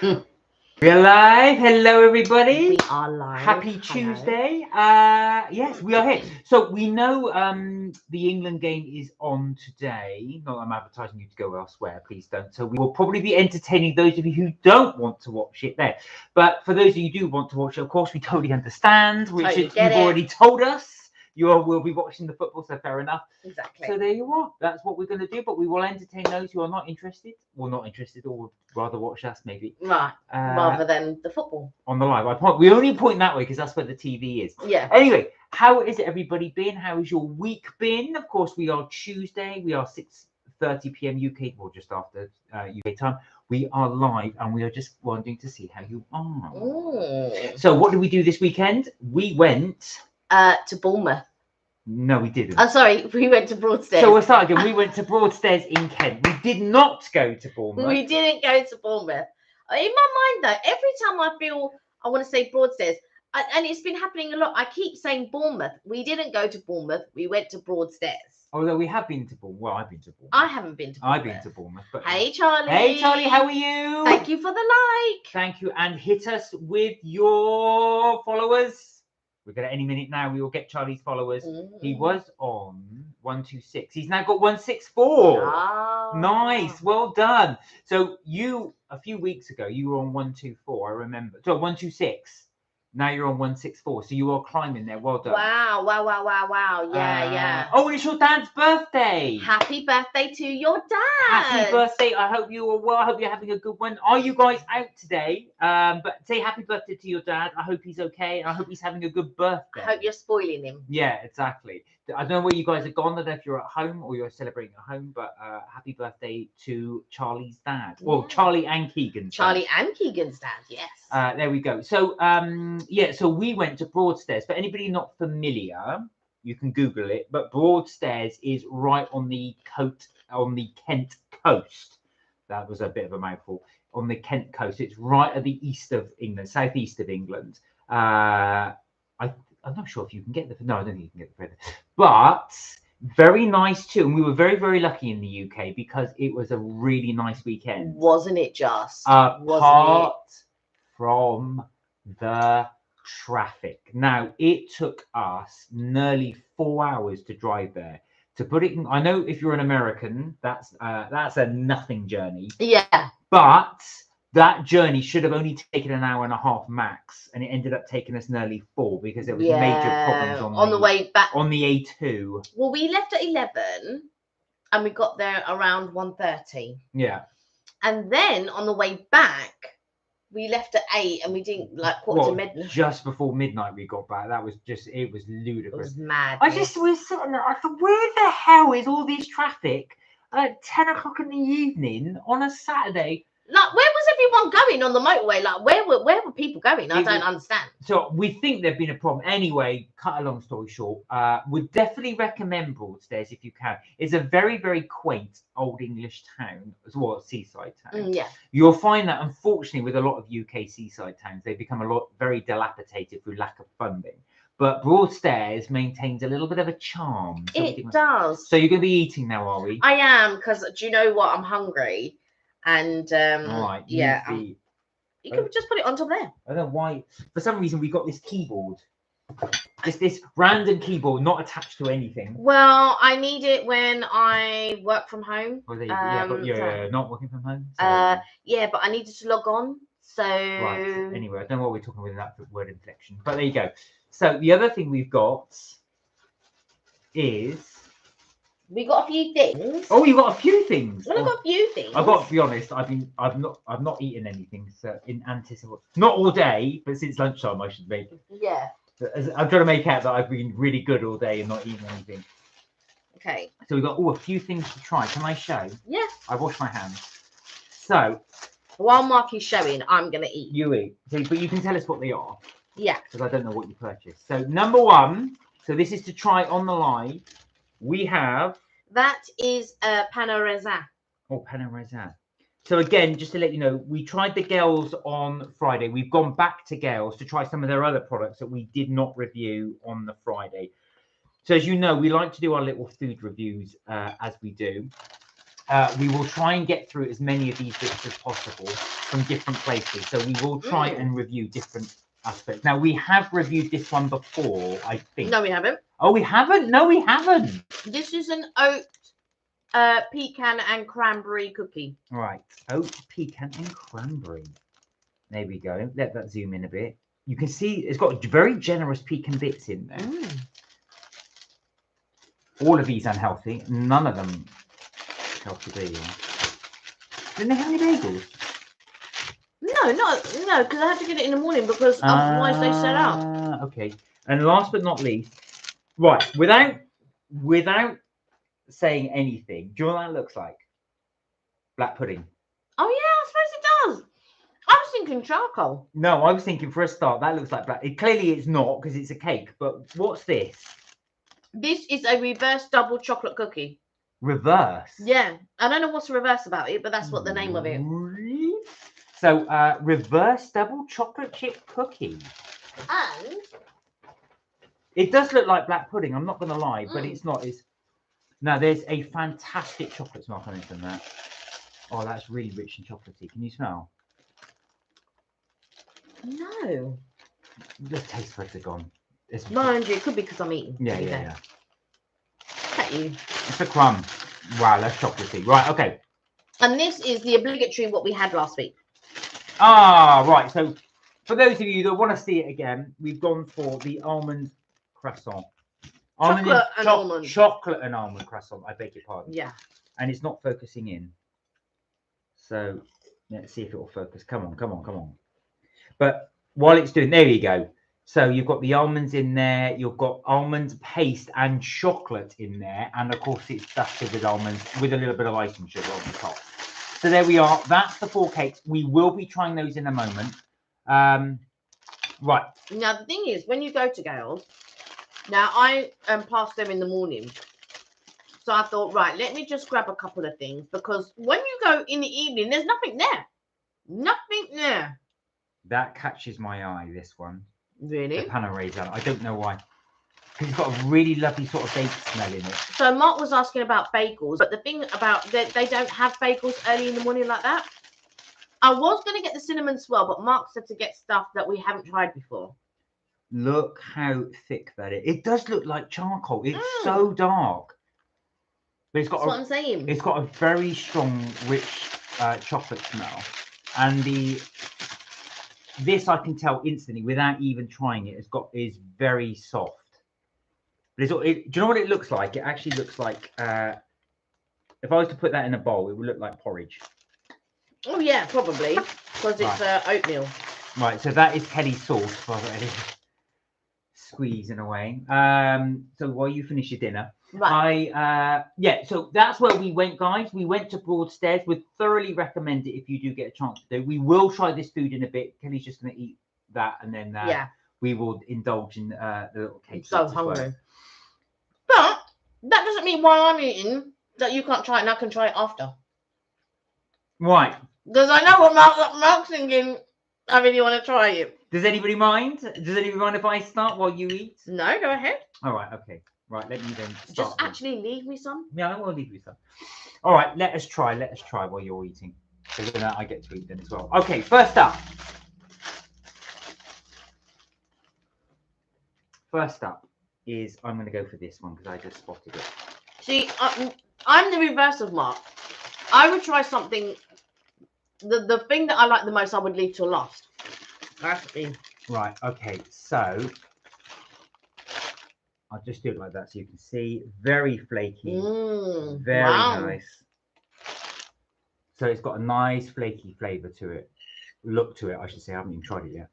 We're live. Hello, everybody. We are live. Happy Hello. Tuesday. Yes, we are here. So we know the England game is on today. Not that I'm advertising you to go elsewhere. Please don't. So we will probably be entertaining those of you who don't want to watch it there. But for those of you who do want to watch it, of course, we totally understand. You've already told us. You will be watching the football, so fair enough. Exactly. So there you are. That's what we're going to do. But we will entertain those who are not interested. Well, not interested, or would rather watch us, maybe. Right. Rather than the football. On the live. We only point that way because that's where the TV is. Yeah. Anyway, how is it everybody been? How has your week been? Of course, we are Tuesday. We are 6:30 p.m. UK, or just after UK time. We are live and we are just wanting to see how you are. Ooh. So what did we do this weekend? We went... to Bournemouth. No, we didn't. I'm sorry, we went to Broadstairs. So we'll start again. We went to Broadstairs in Kent. We did not go to Bournemouth. We didn't go to Bournemouth. In my mind, though, every time I feel I want to say Broadstairs, and it's been happening a lot, I keep saying Bournemouth. We didn't go to Bournemouth. We went to Broadstairs. Although we have been to Bournemouth. Well, I've been to Bournemouth. I haven't been to Bournemouth. I've been to Bournemouth. But... Hey, Charlie. Hey, Charlie. How are you? Thank you for the like. Thank you. And hit us with your followers. We're going to any minute now. We will get Charlie's followers. He was on 126. He's now got 164. Oh. Nice. Well done. So you, a few weeks ago, you were on 124. I remember. So 126. Now you're on 164. So you are climbing there. Well done. Wow. Yeah. Oh, and it's your dad's birthday. Happy birthday to your dad. Happy birthday. I hope you are well. I hope you're having a good one. Are you guys out today? But say happy birthday to your dad. I hope he's okay. And I hope he's having a good birthday. I hope you're spoiling him. Yeah, exactly. I don't know where you guys are gone. I don't know if you're at home or you're celebrating at home, but happy birthday to Charlie's dad. Well, Charlie and Keegan's Charlie and Keegan's dad, yes. There we go. So, so we went to Broadstairs. For anybody not familiar, you can Google it, but Broadstairs is right on the Kent coast. That was a bit of a mouthful. On the Kent coast. It's right at the east of England, southeast of England. I'm not sure if you can get there. No, I don't think you can get there. But very nice too. And we were very, very lucky in the UK because it was a really nice weekend. Wasn't it just? Apart from the traffic. Now, it took us nearly 4 hours to drive there. To put it in, I know if you're an American, that's a nothing journey. Yeah. But that journey should have only taken an hour and a half max, and it ended up taking us nearly 4 because there was major problems on the way back on the A2. Well, we left at 11 and we got there around 1:30. Yeah. And then on the way back, we left at 8 and we didn't quarter to midnight. Just before midnight we got back. That was it was ludicrous. It was mad. We were sitting there. I thought, where the hell is all this traffic at 10 o'clock in the evening on a Saturday? Where was everyone going on the motorway? Where were people going? I don't understand. So we think there'd been a problem. Anyway, cut a long story short, would definitely recommend Broadstairs if you can. It's a very, very quaint old English town, as well as seaside town. Yeah. You'll find that, unfortunately, with a lot of UK seaside towns, they become very dilapidated through lack of funding. But Broadstairs maintains a little bit of a charm. It does. So you're going to be eating now, are we? I am, because do you know what? I'm hungry. And all right, you can just put it on top there. I don't know why. For some reason, we got this keyboard. This random keyboard not attached to anything. Well, I need it when I work from home. Well, you're not working from home. So... yeah, but I needed to log on. So right. Anyway, I don't know what we're talking with that word inflection, but there you go. So the other thing we've got is. We got a few things. Oh, you got a few things. Well, I've got a few things. I've got to be honest. I've not eaten anything in anticipation. Not all day, but since lunchtime, I should make. Yeah. I'm trying to make out that I've been really good all day and not eating anything. Okay. So we've got a few things to try. Can I show? Yeah. I wash my hands. So. While Mark is showing, I'm gonna eat. You eat. So, but you can tell us what they are. Yeah. Because I don't know what you purchased. So number one. So this is to try on the live. We have. That is panorama. Oh, panorama. So again, just to let you know, we tried the Gales on Friday. We've gone back to Gales to try some of their other products that we did not review on the Friday. So as you know, we like to do our little food reviews as we do. we will try and get through as many of these bits as possible from different places. So we will try and review different aspects. Now, we have reviewed this one before, I think. No, we haven't. Oh, we haven't? No, we haven't. This is an oat, pecan and cranberry cookie. Right. Oat, pecan and cranberry. There we go. Let that zoom in a bit. You can see it's got very generous pecan bits in there. All of these unhealthy. None of them healthy. There you are. Didn't they have any bagels? No, because I had to get it in the morning because otherwise they sell out. Okay. And last but not least, right, without saying anything, do you know what that looks like? Black pudding. Oh yeah, I suppose it does. I was thinking charcoal. No, I was thinking for a start, that looks like black. Clearly it's not because it's a cake, but what's this? This is a reverse double chocolate cookie. Reverse? Yeah. I don't know what's reverse about it, but that's what the name of it. So, reverse double chocolate chip cookie. And it does look like black pudding, I'm not going to lie, but it's not. No, there's a fantastic chocolate smell coming from that. Oh, that's really rich and chocolatey. Can you smell? No. The taste buds are gone. Mind you, it could be because I'm eating. Yeah. Look at you. It's a crumb. Wow, that's chocolatey. Right, okay. And this is the obligatory what we had last week. Ah, right. So, for those of you that want to see it again, we've gone for the almond croissant. Chocolate and almond. Chocolate and almond croissant. I beg your pardon. Yeah. And it's not focusing in. So, let's see if it will focus. Come on. But while it's doing, there you go. So you've got the almonds in there, you've got almond paste and chocolate in there, and of course it's dusted with almonds with a little bit of icing sugar on the top. So there we are. That's the 4 cakes. We will be trying those in a moment. Right. Now the thing is, when you go to Gales, now I passed them in the morning, so I thought, right, let me just grab a couple of things because when you go in the evening, there's nothing there. Nothing there. That catches my eye. This one. Really? The pan raisin. I don't know why. Because it's got a really lovely sort of baked smell in it. So Mark was asking about bagels, but the thing about they don't have bagels early in the morning like that. I was going to get the cinnamon swirl, but Mark said to get stuff that we haven't tried before. Look how thick that is. It does look like charcoal. It's so dark. But it's got That's what I'm saying. It's got a very strong, rich chocolate smell. And this I can tell instantly without even trying it. Is very soft. But do you know what it looks like? It actually looks like if I was to put that in a bowl, it would look like porridge. Oh yeah, probably because it's oatmeal. Right, so that is Kelly's sauce already. Squeezing away. So while you finish your dinner, right? So that's where we went, guys. We went to Broadstairs. Would thoroughly recommend it if you do get a chance to do. We will try this food in a bit. Kelly's just going to eat that, and then we will indulge in the little cake. So hungry. But that doesn't mean while I'm eating that you can't try it and I can try it after. Right. Because I know what Mark's thinking. I really want to try it. Does anybody mind? Does anybody mind if I start while you eat? No, go ahead. All right. Okay. Right. Let me then start. Just actually leave me some. Yeah, I will leave you some. All right. Let us try while you're eating. So then I get to eat then as well. Okay. First up is I'm going to go for this one because I just spotted it. See, I'm the reverse of Mark. I would try something. The thing that I like the most, I would leave till last. Right. Okay. So I'll just do it like that so you can see. Very flaky. Very nice. So it's got a nice flaky flavour to it. Look to it, I should say. I haven't even tried it yet.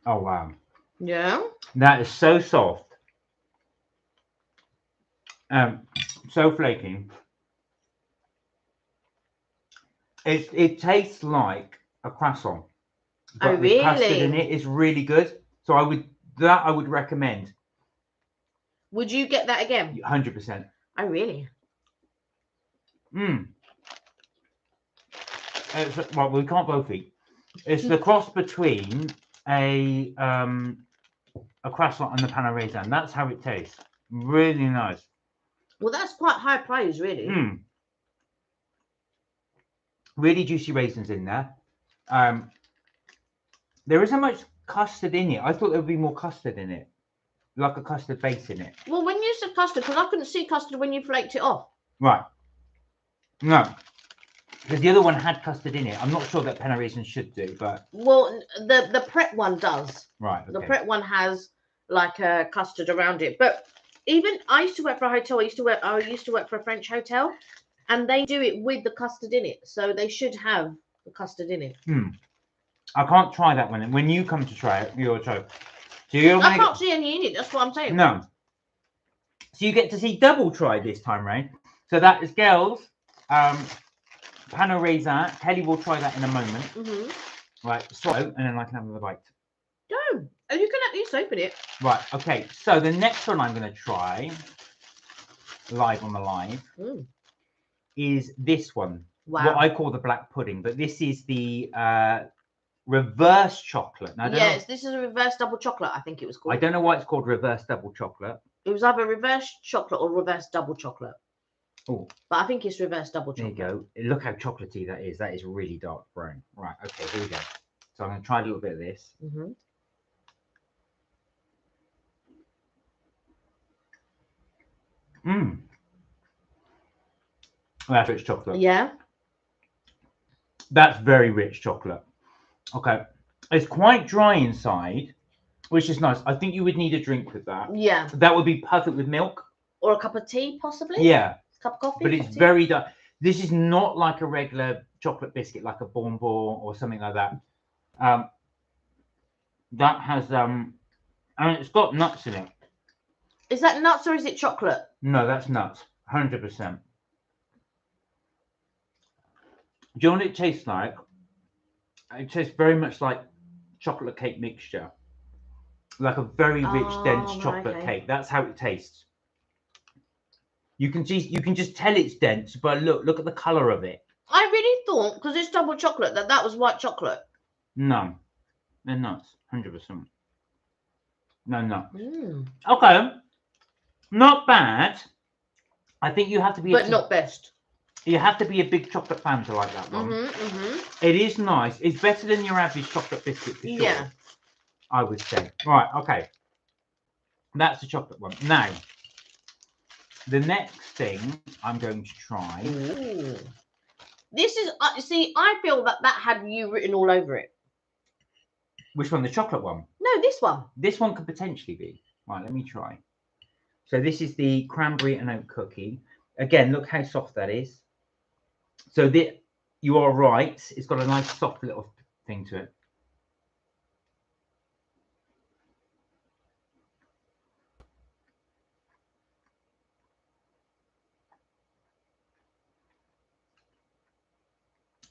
Oh, wow. Yeah. That is so soft. So flaky. It tastes like a croissant. But the custard in it is really good. So I would recommend. Would you get that again? 100%. Oh, really? Well, we can't both eat. It's the cross between a croissant and the pan raisin. That's how it tastes. Really nice. Well, that's quite high praise, really. Really juicy raisins in there. There isn't much custard in it. I thought there would be more custard in it, like a custard base in it. Well, when you said custard, because I couldn't see custard when you flaked it off. Right. No. Because the other one had custard in it. I'm not sure that penne raisins should do, but... Well, the Pret one does. Right, okay. The Pret one has like a custard around it. But even, I used to work for a hotel. I used to work for a French hotel. And they do it with the custard in it. So they should have the custard in it. I can't try that one. When you come to try it, you'll try. So you're I can't see any in it. That's what I'm saying. No. So you get to see double try this time round. So that is girls. Penne raisin. Kelly will try that in a moment. Right, swallow, and then I can have another bite. Go. And you can at least open it. Right, okay. So the next one I'm going to try, live on the live, is this one. Wow. What I call the black pudding, but this is the reverse chocolate. Now, Yes, this is a reverse double chocolate, I think it was called. I don't know why it's called reverse double chocolate. It was either reverse chocolate or reverse double chocolate. Oh, but I think it's reverse double chocolate. There you go. Look how chocolatey that is. That is really dark brown. Right, okay, here we go. So I'm going to try a little bit of this. That's rich chocolate. Yeah. That's very rich chocolate. Okay. It's quite dry inside, which is nice. I think you would need a drink with that. Yeah. That would be perfect with milk. Or a cup of tea, possibly. Yeah. A cup of coffee. But it's very dark. This is not like a regular chocolate biscuit, like a bonbon or something like that. That has and it's got nuts in it. Is that nuts or is it chocolate? No, that's nuts. 100%. Do you know what it tastes like? It tastes very much like chocolate cake mixture. Like a very rich, dense chocolate cake. That's how it tastes. You can just tell it's dense, but look at the colour of it. I really thought, because it's double chocolate, that was white chocolate. No. They're nuts. 100%. No nuts. Okay. Not bad. I think you have to be... But not best. You have to be a big chocolate fan to like that one. It is nice. It's better than your average chocolate biscuit for sure. Yeah. I would say. Right, okay. That's the chocolate one. Now, the next thing I'm going to try... Ooh. This is... see, I feel that had you written all over it. Which one? The chocolate one? No, this one. This one could potentially be. Right, let me try. So this is the cranberry and oat cookie. Again, look how soft that is. So you are right. It's got a nice soft little thing to it.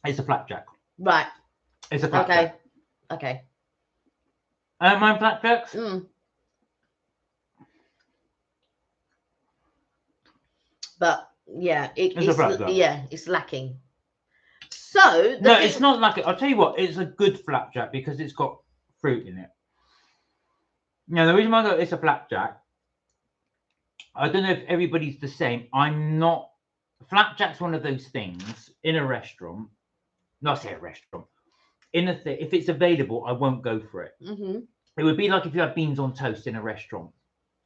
It's a flapjack. Right. It's a flapjack. Okay. I don't mind flapjacks. But yeah, it's lacking. So no, it's not like it. I'll tell you what, it's a good flapjack because it's got fruit in it. Now the reason why it's a flapjack, I don't know if everybody's the same. I'm not. Flapjack's one of those things in a restaurant. Not say a restaurant. If it's available, I won't go for it. It would be like if you had beans on toast in a restaurant.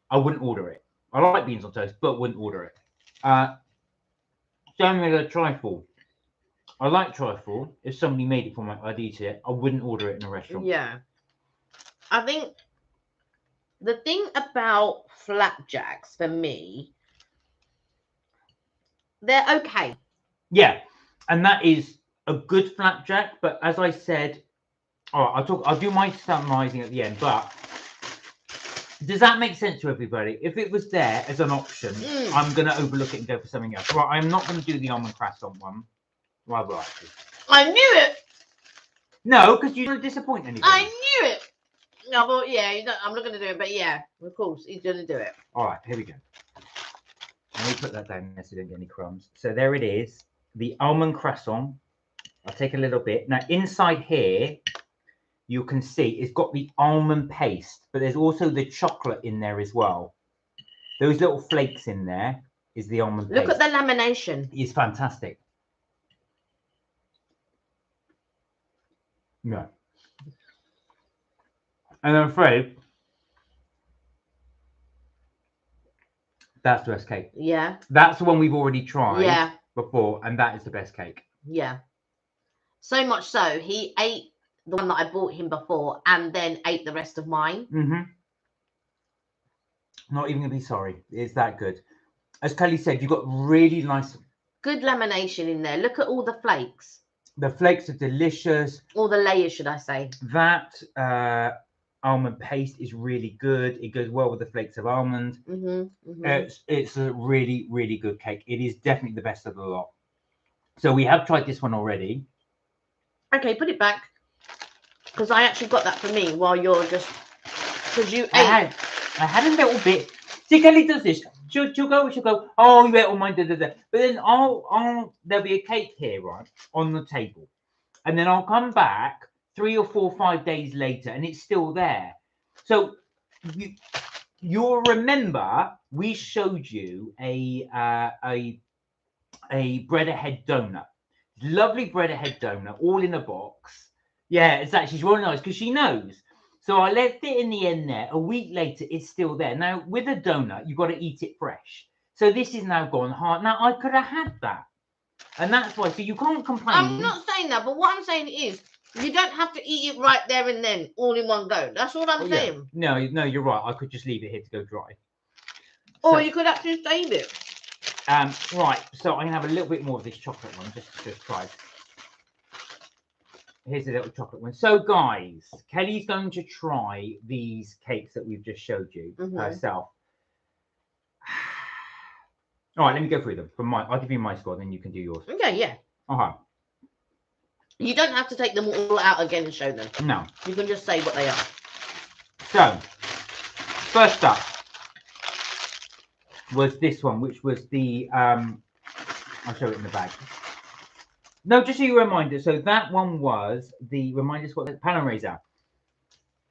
I wouldn't order it. I like beans on toast, but wouldn't order it. Generally, trifle. I like trifle. If somebody made it for me, I'd eat it. I wouldn't order it in a restaurant. Yeah. I think the thing about flapjacks for me, they're okay. Yeah, and that is a good flapjack. But as I said, I'll do my summarising at the end. But does that make sense to everybody? If it was there as an option, I'm going to overlook it and go for something else. Right, I'm not going to do the almond croissant one. Well, I will actually. I knew it. No, because you don't disappoint anybody. I knew it. No, but yeah, I'm not going to do it. But yeah, of course, he's going to do it. All right, here we go. Let me put that down there so you don't get any crumbs. So there it is, the almond croissant. I'll take a little bit. Now, inside here, you can see it's got the almond paste, but there's also the chocolate in there as well. Those little flakes in there is the almond Look paste. at the lamination. It's fantastic. Yeah. And I'm afraid that's the best cake. Yeah. That's the one we've already tried Yeah. before, and that is the best cake. Yeah. So much so, he ate the one that I bought him before and then ate the rest of mine. Not even going to be sorry. It's that good. As Kelly said, you've got really nice... Good lamination in there. Look at all the flakes. The flakes are delicious. All the layers, should I say. That almond paste is really good. It goes well with the flakes of almond. It's a really, really good cake. It is definitely the best of the lot. So we have tried this one already. Okay, put it back. Because I actually got that for me while you're just... Because you ate... I had a little bit. See, Kelly does this. She'll go, oh, you ate all mine, da, da, da. But then there'll be a cake here, right, on the table. And then I'll come back 3 or 4 or 5 days later and it's still there. So you'll remember we showed you a bread ahead donut. Lovely bread ahead donut, all in a box. Yeah, it's actually really nice because she knows. So I left it in the end there. A week later, it's still there. Now, with a donut, you've got to eat it fresh. So this is now gone hard. Now, I could have had that. And that's why. So you can't complain. I'm not saying that, but what I'm saying is you don't have to eat it right there and then, all in one go. That's what I'm saying. No, you're right. I could just leave it here to go dry. Or you could actually save it. Right. So I'm going to have a little bit more of this chocolate one just to try. Here's a little chocolate one. So, guys, Kelly's going to try these cakes that we've just showed you herself. All right, let me go through them. I'll give you my score, then you can do yours. Okay, yeah. You don't have to take them all out again and show them. No. You can just say what they are. So, first up was this one, which was the... I'll show it in the bag. No, just so you reminder. So that one was the... Remind us what the Panorama.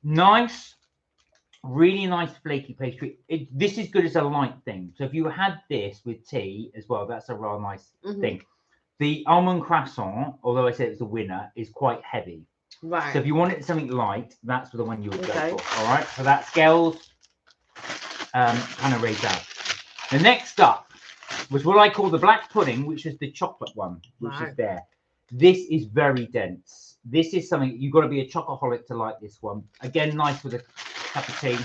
Nice. Really nice flaky pastry. This is good as a light thing. So if you had this with tea as well, that's a real nice thing. The almond croissant, although I said it's a winner, is quite heavy. Right. So if you wanted something light, that's the one you would go for. All right. So that's Gail's Panorama. The next up was what I call the black pudding, which is the chocolate one, which is there. This is very dense. This is something you've got to be a chocoholic to like this one. Again, nice with a cup of tea.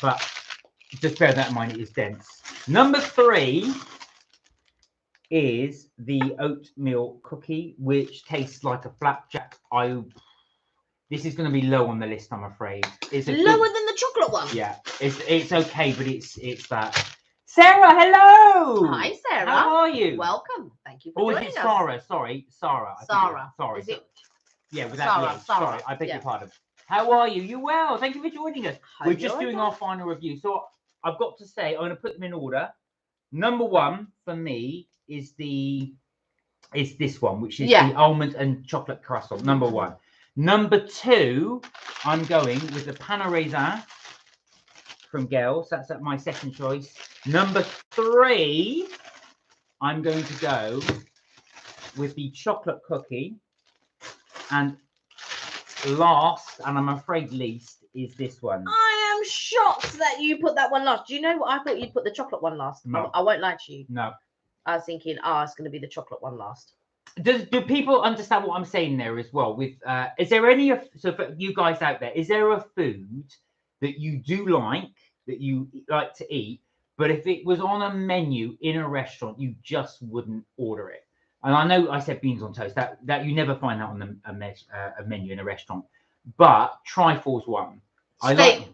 But just bear that in mind, it is dense. Number 3 is the oatmeal cookie, which tastes like a flapjack. This is going to be low on the list, I'm afraid. It's lower than the chocolate one. Yeah, it's okay, but it's that. Sarah, hello. Hi, Sarah. How are you? Welcome. Thank you for joining us. Sarah? Sorry, Sarah. Sorry. Is it? Yeah, without the Sorry, I beg your pardon. How are you? You well? Thank you for joining us. We're just doing our final review. So I've got to say, I'm going to put them in order. Number 1 for me is this one, which is the almond and chocolate croissant. Number 1. Number 2, I'm going with the Panorama from Gail. So that's my second choice. Number 3, I'm going to go with the chocolate cookie. And last, and I'm afraid least, is this one. I am shocked that you put that one last. Do you know what? I thought you'd put the chocolate one last. No. I won't lie to you. No. I was thinking, it's going to be the chocolate one last. Do people understand what I'm saying there as well? With is there any, so for you guys out there, is there a food that you do like, that you like to eat, but if it was on a menu in a restaurant, you just wouldn't order it? And I know I said beans on toast, that you never find that on a menu in a restaurant, but trifle's one. Steak.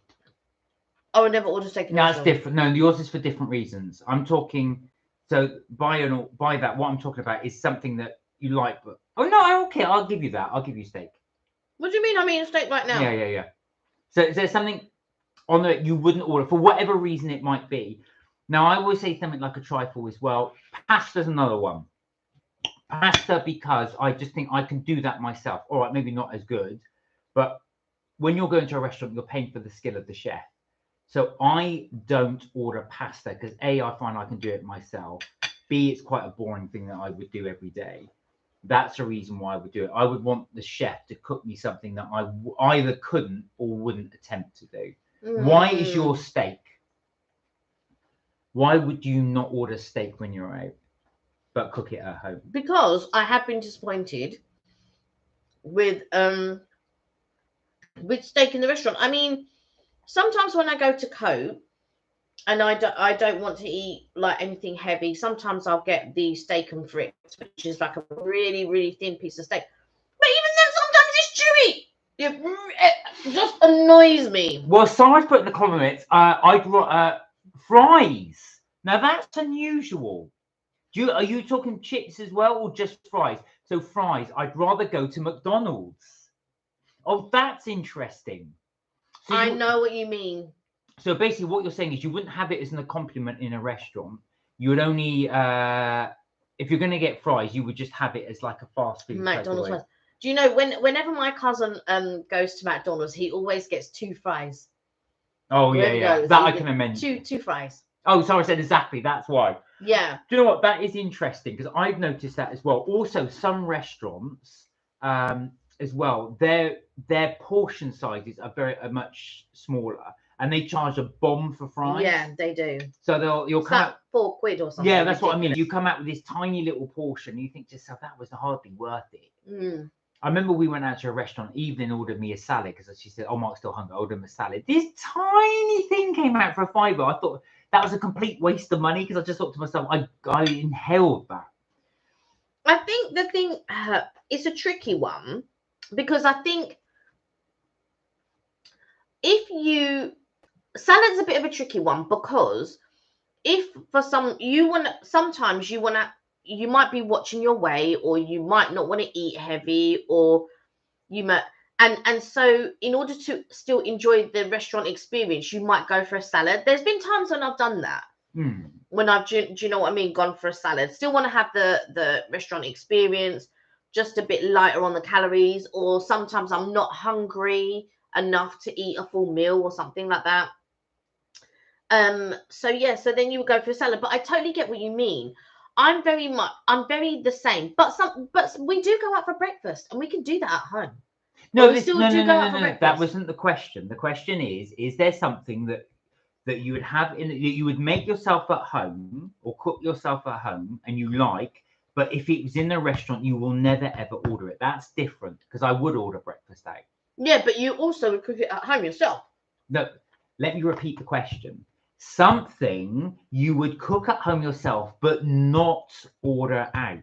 I would never order steak. No, it's different. No, yours is for different reasons. I'm talking, so by that, what I'm talking about is something that you like, but okay, I'll give you that. I'll give you steak. What do you mean I'm eating steak right now? Yeah. So is there something on that you wouldn't order for whatever reason it might be? Now I always say something like a trifle as well. Pasta's another one. Pasta, because I just think I can do that myself. All right, maybe not as good, but when you're going to a restaurant, you're paying for the skill of the chef. So I don't order pasta because A, I find I can do it myself. B, it's quite a boring thing that I would do every day. That's the reason why I would do it. I would want the chef to cook me something that I either couldn't or wouldn't attempt to do. Why is your steak? Why would you not order steak when you're out, but cook it at home? Because I have been disappointed with steak in the restaurant. I mean, sometimes when I go to Cope and I don't want to eat like anything heavy, sometimes I'll get the steak and frites, which is like a really, really thin piece of steak. But even then, sometimes it's chewy. It just annoys me. Well, Sarah's put in the comments, I'd fries. Now that's unusual. Are you talking chips as well, or just fries? So fries, I'd rather go to McDonald's. Oh, that's interesting. So I know what you mean. So basically, what you're saying is you wouldn't have it as an accompaniment in a restaurant. You would only, if you're going to get fries, you would just have it as like a fast food. McDonald's fries. Do you know whenever my cousin goes to McDonald's, he always gets 2 fries. Oh yeah. That I can amend. Two fries. Oh, sorry, I said exactly. That's why. Yeah. Do you know what? That is interesting because I've noticed that as well. Also, some restaurants, as well, their portion sizes are much smaller, and they charge a bomb for fries. Yeah, they do. So you'll come out £4 or something. Yeah, that's what I mean. You come out with this tiny little portion, and you think to yourself, that was hardly worth it. I remember we went out to a restaurant. Evelyn ordered me a salad because she said, "Oh, Mark's still hungry. I ordered him a salad." This tiny thing came out for £5. I thought that was a complete waste of money because I just thought to myself, I inhaled that. I think the thing it's a tricky one because I think salad's a bit of a tricky one because if for sometimes you might be watching your weight, or you might not want to eat heavy, or you might and so in order to still enjoy the restaurant experience, you might go for a salad. There's been times when I've done that. When I've, do you know what I mean, gone for a salad, still want to have the restaurant experience, just a bit lighter on the calories, or sometimes I'm not hungry enough to eat a full meal or something like that. So then you would go for a salad. But I totally get what you mean. I'm very the same. But we do go out for breakfast, and we can do that at home. No, that wasn't the question. The question is there something that you would have that you would make yourself at home or cook yourself at home and you like, but if it was in a restaurant, you will never ever order it? That's different, because I would order breakfast out. Yeah, but you also would cook it at home yourself. No, let me repeat the question. Something you would cook at home yourself, but not order out.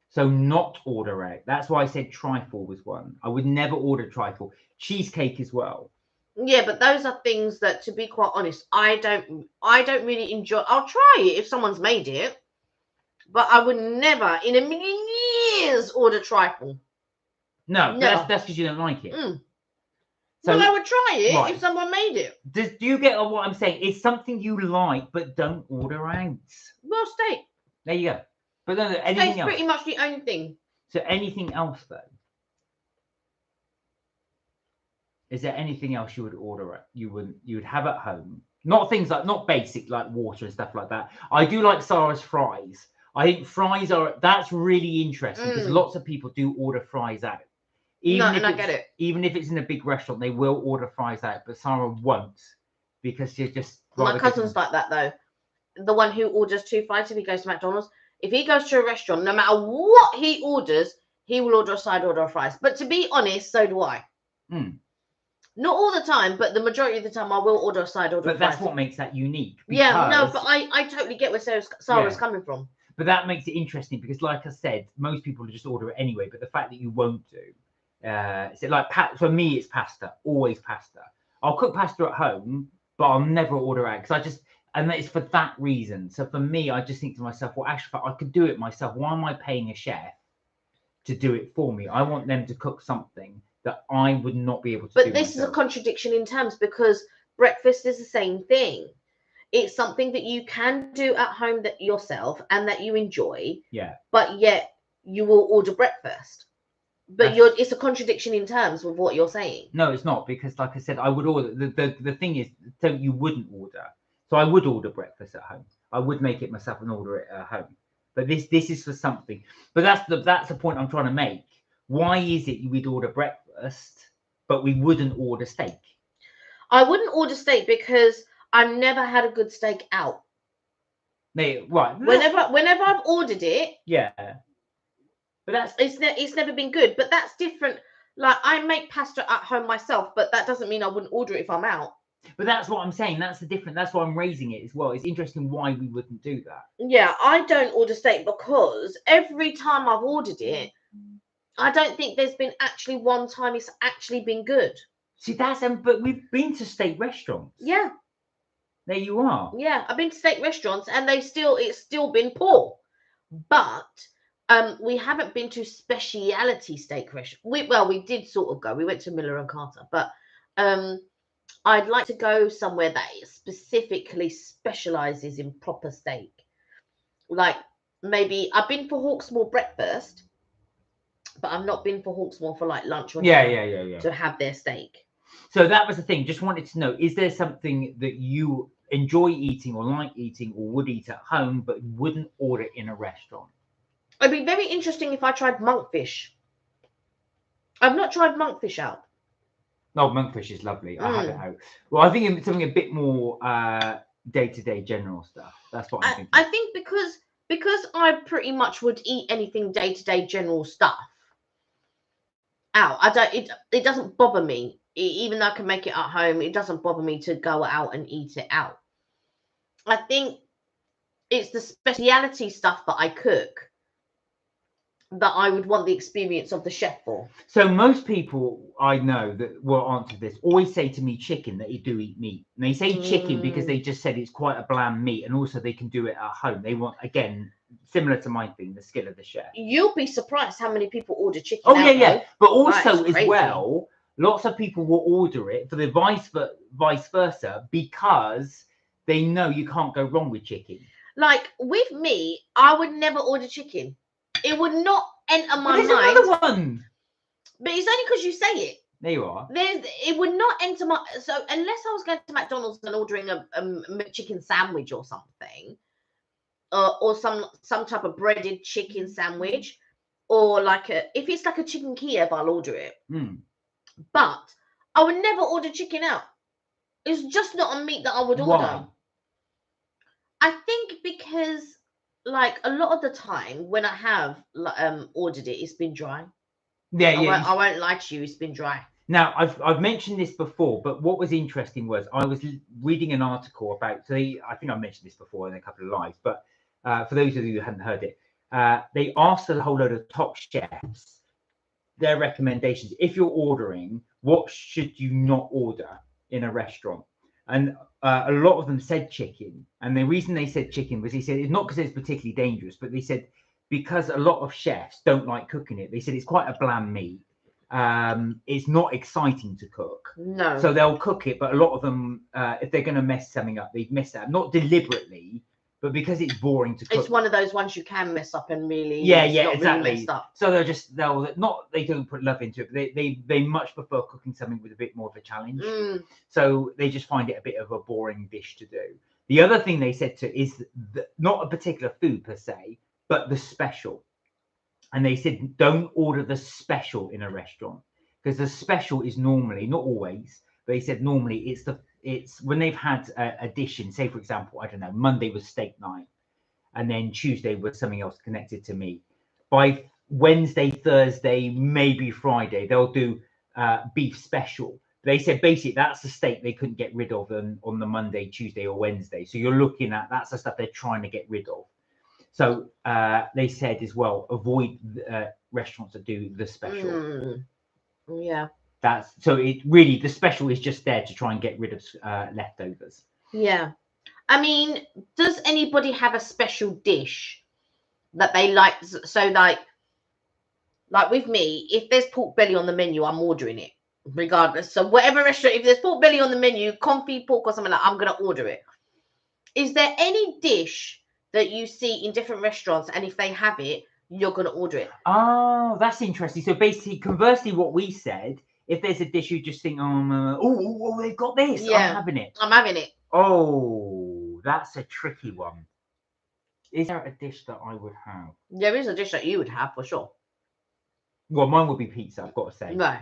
So not order out. That's why I said trifle was one. I would never order trifle. Cheesecake as well. Yeah, but those are things that, to be quite honest, I don't really enjoy. I'll try it if someone's made it, but I would never in a million years order trifle. No, that's because you don't like it. So, well, I would try it if someone made it. Do you get what I'm saying? It's something you like, but don't order out. Well, steak. There you go. But then anything Steak's else? Pretty much the only thing. So anything else though? Is there anything else you would order? You would have at home? Not basic like water and stuff like that. I do like Sarah's fries. I think fries that's really interesting because lots of people do order fries out. I get it. Even if it's in a big restaurant, they will order fries out, but Sarah won't because she's just. My cousin's like that though. The one who orders 2 fries if he goes to McDonald's. If he goes to a restaurant, no matter what he orders, he will order a side order of fries. But to be honest, so do I. Not all the time, but the majority of the time I will order a side order of fries. But that's what makes that unique. Yeah, no, but I totally get where Sarah's coming from. But that makes it interesting because, like I said, most people just order it anyway. But the fact that you won't do, for me, it's pasta. Always pasta. I'll cook pasta at home, but I'll never order out because and it's for that reason. So for me, I just think to myself, well, actually, I could do it myself. Why am I paying a chef to do it for me? I want them to cook something that I would not be able to do. But this is a contradiction in terms because breakfast is the same thing. It's something that you can do at home yourself and that you enjoy. Yeah. But yet you will order breakfast. But it's a contradiction in terms with what you're saying. No, it's not, because like I said, I would order. The thing is, so you wouldn't order. So I would order breakfast at home. I would make it myself and order it at home. But this is for something. But that's the point I'm trying to make. Why is it we'd order breakfast, but we wouldn't order steak? I wouldn't order steak because I've never had a good steak out. Right. Whenever I've ordered it, yeah. But it's never been good. But that's different. Like, I make pasta at home myself, but that doesn't mean I wouldn't order it if I'm out. But that's what I'm saying. That's the difference. That's why I'm raising it as well. It's interesting why we wouldn't do that. Yeah, I don't order steak because every time I've ordered it, I don't think there's been actually one time it's actually been good. See, but we've been to steak restaurants. Yeah. There you are. Yeah, I've been to steak restaurants and it's still been poor. But we haven't been to speciality steak restaurants. We did sort of go. We went to Miller and Carter, but I'd like to go somewhere that specifically specializes in proper steak. Like, maybe I've been for Hawksmoor breakfast, but I've not been for Hawksmoor for like lunch or yeah. to have their steak. So that was the thing. Just wanted to know, is there something that you enjoy eating or like eating or would eat at home but wouldn't order in a restaurant? It'd be very interesting if I tried monkfish. I've not tried monkfish out. No, monkfish is lovely. I have it out. Well, I think it's something a bit more day-to-day general stuff. That's what I'm thinking. I think because I pretty much would eat anything day-to-day general stuff out. It doesn't bother me. Even though I can make it at home, it doesn't bother me to go out and eat it out. I think it's the speciality stuff that I cook that I would want the experience of the chef for. So most people I know that will answer this always say to me chicken, that they do eat meat. And they say chicken because they just said it's quite a bland meat, and also they can do it at home. They want, again, similar to my thing, the skill of the chef. You'll be surprised how many people order chicken. Oh yeah. But also as well, lots of people will order it for the vice versa because they know you can't go wrong with chicken. Like with me, I would never order chicken. It would not enter my mind. There's another one. But it's only because you say it. There you are. It would not enter my... So unless I was going to McDonald's and ordering a chicken sandwich or something, or some type of breaded chicken sandwich, or if it's like a chicken Kiev, I'll order it. But I would never order chicken out. It's just not a meat that I would order. Why? I think because... like a lot of the time when I have ordered it, it's been dry. I won't lie to you, it's been dry. Now I've mentioned this before, but what was interesting was I was reading an article about. I think I mentioned this before in a couple of lives, but for those of you who hadn't heard it, they asked a whole load of top chefs their recommendations. If you're ordering, what should you not order in a restaurant? And a lot of them said chicken. And the reason they said chicken was, he said, it's not because it's particularly dangerous, but they said because a lot of chefs don't like cooking it. They said it's quite a bland meat. It's not exciting to cook. No. So they'll cook it, but a lot of them, if they're going to mess something up, they'd mess it up. Not deliberately, but because it's boring to cook. It's one of those ones you can mess up and really... Yeah, exactly. Really messed up. So they don't put love into it, but they much prefer cooking something with a bit more of a challenge. So they just find it a bit of a boring dish to do. The other thing they said is not a particular food per se, but the special. And they said, don't order the special in a restaurant, because the special is normally, not always, but they said normally it's when they've had a dish in, say, for example, I don't know, Monday was steak night, and then Tuesday was something else connected to meat. By Wednesday, Thursday, maybe Friday, they'll do beef special. They said basically that's the steak they couldn't get rid of on the Monday, Tuesday, or Wednesday. So you're looking at, that's the stuff they're trying to get rid of. So they said as well, avoid restaurants that do the special. Yeah. It really, the special is just there to try and get rid of leftovers. Yeah. I mean, does anybody have a special dish that they like? So like with me, if there's pork belly on the menu, I'm ordering it regardless. So whatever restaurant, if there's pork belly on the menu, confit pork or something like that, I'm going to order it. Is there any dish that you see in different restaurants, and if they have it, you're going to order it. Oh, that's interesting. So basically, conversely, what we said, if there's a dish you just think, oh, they've got this, I'm Yeah. having it. I'm having it. Oh, that's a tricky one. Is there a dish that I would have? There is a dish that you would have for sure. Well, mine would be pizza, I've got to say. Right.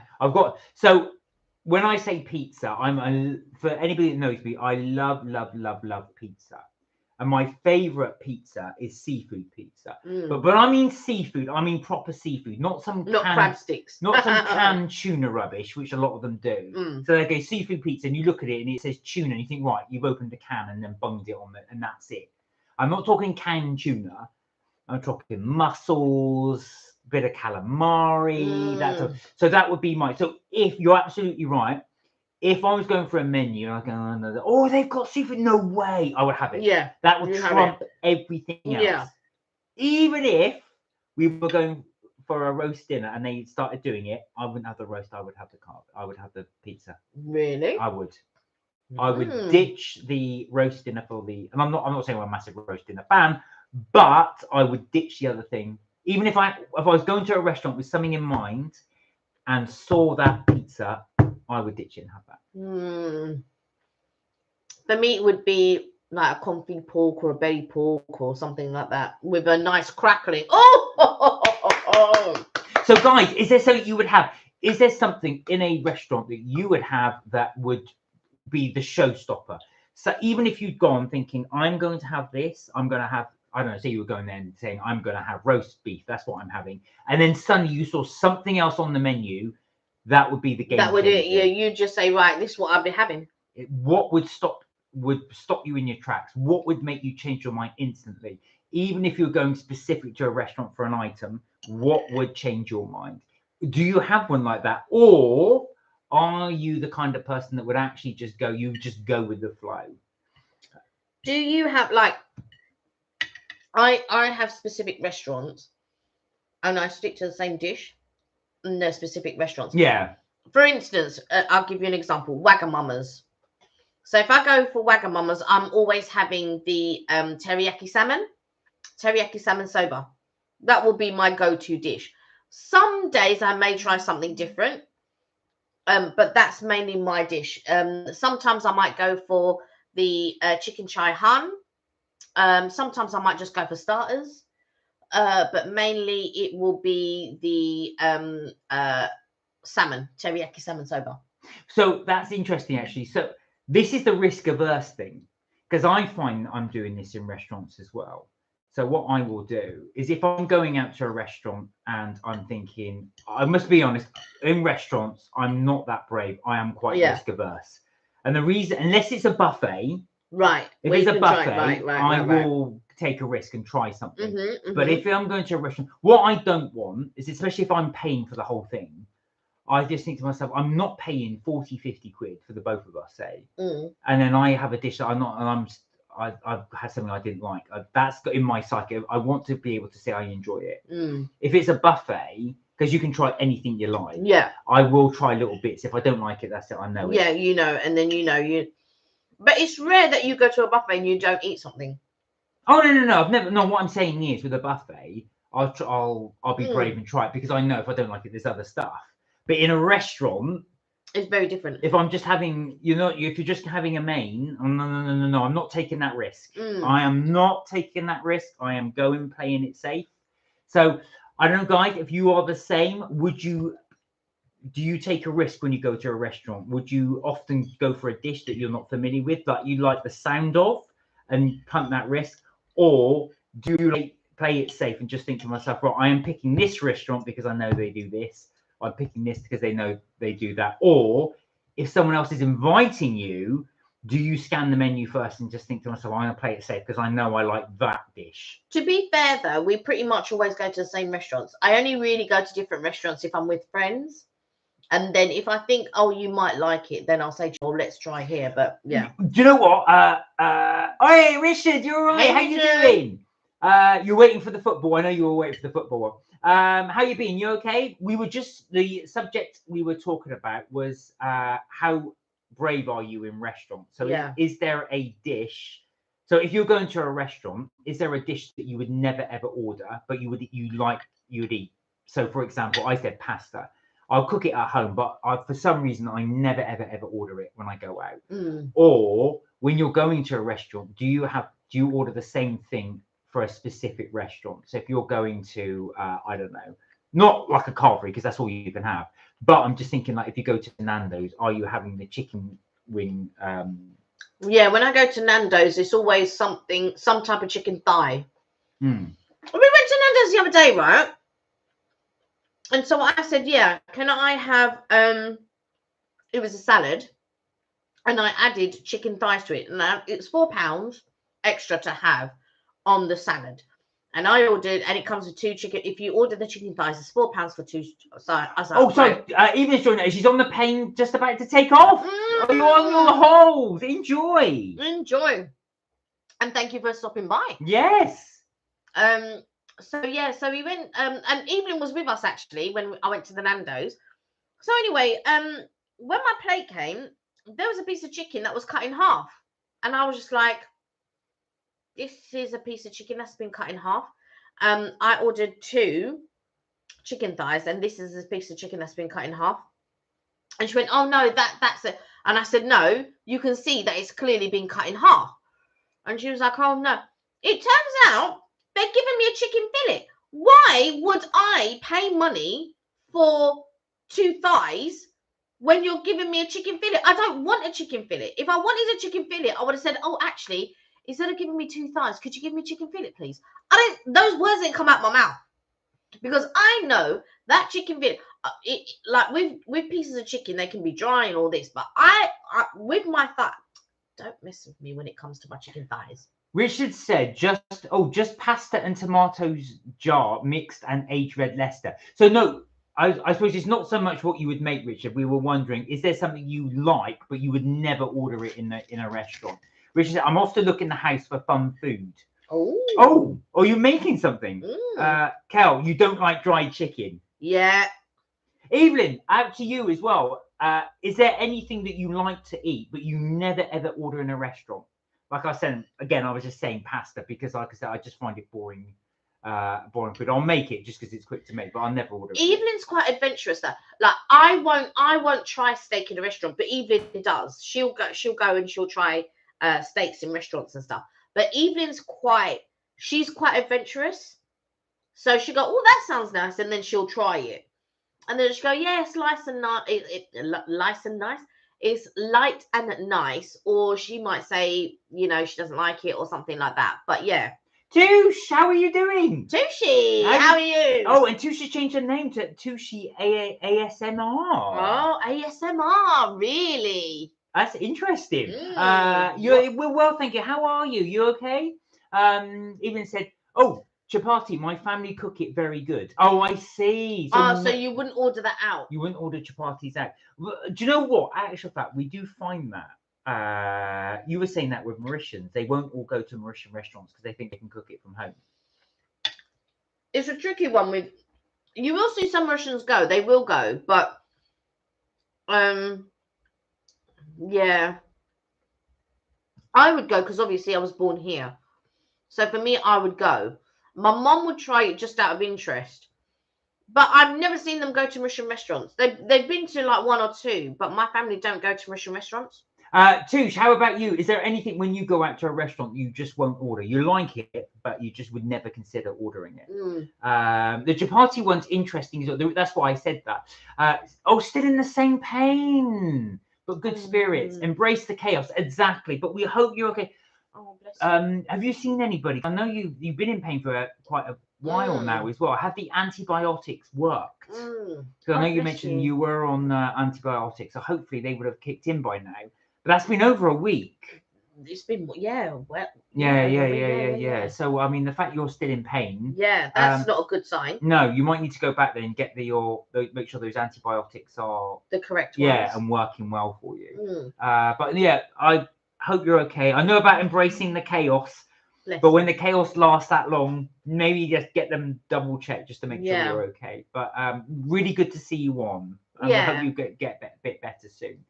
So when I say pizza, for anybody that knows me, I love pizza. And my favorite pizza is seafood pizza. But when I mean seafood, I mean proper seafood, not crab sticks. not some canned tuna rubbish, which a lot of them do. So they go seafood pizza, and you look at it and it says tuna, and you think, right, you've opened a can and then bunged it on it, and that's it. I'm not talking canned tuna. I'm talking mussels, bit of calamari. So that would be mine. So if you're absolutely right, if I was going for a menu, I go, oh, they've got seafood. No way, I would have it. Yeah, that would trump everything else. Yeah. Even if we were going for a roast dinner and they started doing it, I wouldn't have the roast. I would have the carb. I would have the pizza. Really? I would. I would ditch the roast dinner for the. And I'm not saying I'm a massive roast dinner fan, but I would ditch the other thing. Even if I was going to a restaurant with something in mind and saw that pizza, I would ditch it and have that. For me, it would be like a confit pork or a belly pork or something like that with a nice crackling. Oh! So, guys, is there something you would have? Is there something in a restaurant that you would have that would be the showstopper? So even if you'd gone thinking, I'm going to have this, I'm going to have, I don't know, say you were going there and saying, I'm going to have roast beef, that's what I'm having. And then suddenly you saw something else on the menu, that would be the game. That would it. Yeah, you just say, right, this is what I'll be having. What would stop you in your tracks? What would make you change your mind instantly? Even if you're going specific to a restaurant for an item, what would change your mind? Do you have one like that? Or are you the kind of person that would actually just go with the flow? Do you have like, I have specific restaurants and I stick to the same dish in their specific restaurants. Yeah. For instance, I'll give you an example, Wagamama's. So if I go for Wagamama's, I'm always having the teriyaki salmon soba. That will be my go-to dish. Some days I may try something different, but that's mainly my dish. Sometimes I might go for the chicken chai han. Sometimes I might just go for starters, but mainly it will be the teriyaki salmon soba. So that's interesting, actually. So this is the risk averse thing, because I find I'm doing this in restaurants as well. So what I will do is, if I'm going out to a restaurant and I'm thinking, I must be honest, in restaurants, I'm not that brave. I am quite risk averse. And the reason, unless it's a buffet, right? If it's a buffet, I will take a risk and try something. But if I'm going to a restaurant, what I don't want is, especially if I'm paying for the whole thing, I just think to myself, I'm not paying 40, 50 quid for the both of us, say, and then I have a dish that I'm not, and I've had something I didn't like. That's in my psyche. I want to be able to say I enjoy it. If it's a buffet, because you can try anything you like. Yeah. I will try little bits. If I don't like it, that's it. I know it. Yeah, you know, and then you. But it's rare that you go to a buffet and you don't eat something. Oh no! I've never. No, what I'm saying is, with a buffet, I'll be brave and try it, because I know if I don't like it, there's other stuff. But in a restaurant, it's very different. If I'm just having, if you're just having a main, no, I'm not taking that risk. I am not taking that risk. I am playing it safe. So I don't know, guys, if you are the same, do you take a risk when you go to a restaurant? Would you often go for a dish that you're not familiar with, that you like the sound of, and punt that risk? Or do you play it safe and just think to myself, well, I am picking this restaurant because I know they do this. I'm picking this because they know they do that. Or if someone else is inviting you, do you scan the menu first and just think to myself, I'm going to play it safe because I know I like that dish? To be fair, though, we pretty much always go to the same restaurants. I only really go to different restaurants if I'm with friends. And then if I think, oh, you might like it, then I'll say, oh, let's try here. But yeah. Do you know what? Hey, Richard, you're all right. How you doing? You're waiting for the football. I know you were waiting for the football one. How you been? You okay? The subject we were talking about was how brave are you in restaurants? So is there a dish So if you're going to a restaurant, is there a dish that you would never ever order, but you would eat? So for example, I said pasta. I'll cook it at home, but for some reason I never ever order it when I go out. Or when you're going to a restaurant, do you order the same thing for a specific restaurant? So if you're going to I don't know, not like a carvery because that's all you can have, but I'm just thinking like if you go to Nando's, are you having the chicken wing? Yeah, when I go to Nando's, it's always some type of chicken thigh. We went to Nando's the other day, right? And so I said, yeah, can I have it was a salad, and I added chicken thighs to it. Now it's £4 extra to have on the salad. And I ordered, and it comes with 2 chicken. If you order the chicken thighs, it's £4 for 2. So I was like, sorry. Evelyn's joining us. She's on the plane, just about to take off. Are you on your holes? Enjoy. And thank you for stopping by. Yes. So we went. And Evelyn was with us actually when I went to the Nando's. So anyway, when my plate came, there was a piece of chicken that was cut in half, and I was just like, this is a piece of chicken that's been cut in half. I ordered 2 chicken thighs, and this is a piece of chicken that's been cut in half. And she went, oh no, that's it. And I said, no, you can see that it's clearly been cut in half. And she was like, oh no. It turns out they're giving me a chicken fillet. Why would I pay money for 2 thighs when you're giving me a chicken fillet? I don't want a chicken fillet. If I wanted a chicken fillet, I would have said, oh, actually, instead of giving me 2 thighs, could you give me a chicken fillet, please? Those words didn't come out my mouth, because I know that chicken fillet, like with pieces of chicken, they can be dry and all this, but I with my thigh, don't mess with me when it comes to my chicken thighs. Richard said just pasta and tomatoes jar mixed and aged red Leicester. So no, I suppose it's not so much what you would make, Richard. We were wondering, is there something you like but you would never order it in a restaurant? Richard said, I'm off to look in the house for fun food. Oh, are you making something? Kel, you don't like dried chicken? Yeah. Evelyn, out to you as well. Is there anything that you like to eat but you never ever order in a restaurant? Like I said, again, I was just saying pasta because, like I said, I just find it boring food. I'll make it just because it's quick to make, but I'll never order it. Evelyn's quite adventurous though. Like I won't try steak in a restaurant, but Evelyn does. She'll go and she'll try steaks in restaurants and stuff. But Evelyn's she's quite adventurous. So she'll go, oh, that sounds nice, and then she'll try it. And then she'll go, yeah, it's nice and nice. It's light and nice. Or she might say, she doesn't like it or something like that. But yeah. Touche, how are you doing? Tushy, how are you? Oh, and Tushy changed her name to Tushy ASMR. Oh, ASMR, really? That's interesting. We're well, thank you. How are you? You okay? Even said, oh, chapati, my family cook it very good. Oh, I see. So you wouldn't order that out? You wouldn't order chapatis out. Do you know what? Actual fact, we do find that. You were saying that with Mauritians, they won't all go to Mauritian restaurants because they think they can cook it from home. It's a tricky one. You will see some Mauritians go. They will go, but yeah, I would go because obviously I was born here. So for me, I would go. My mom would try it just out of interest, but I've never seen them go to Mauritian restaurants. They've been to like 1 or 2, but my family don't go to Mauritian restaurants. Touche, how about you? Is there anything when you go out to a restaurant you just won't order? You like it, but you just would never consider ordering it. The chapati one's interesting. That's why I said that. Still in the same pain, but good spirits. Embrace the chaos. Exactly. But we hope you're okay. Oh, bless you. Have you seen anybody? I know you've been in pain for quite a while now as well. Have the antibiotics worked? Because I know you mentioned you were on antibiotics, so hopefully they would have kicked in by now. But that's been over a week. It's been yeah. So I mean, the fact you're still in pain. Yeah, that's not a good sign. No, you might need to go back there and get make sure those antibiotics are the correct ones. Yeah, and working well for you. But yeah, I hope you're okay. I know about embracing the chaos, but when the chaos lasts that long, maybe just get them double checked just to make sure you're okay. But really good to see you on. I hope you get a bit better soon.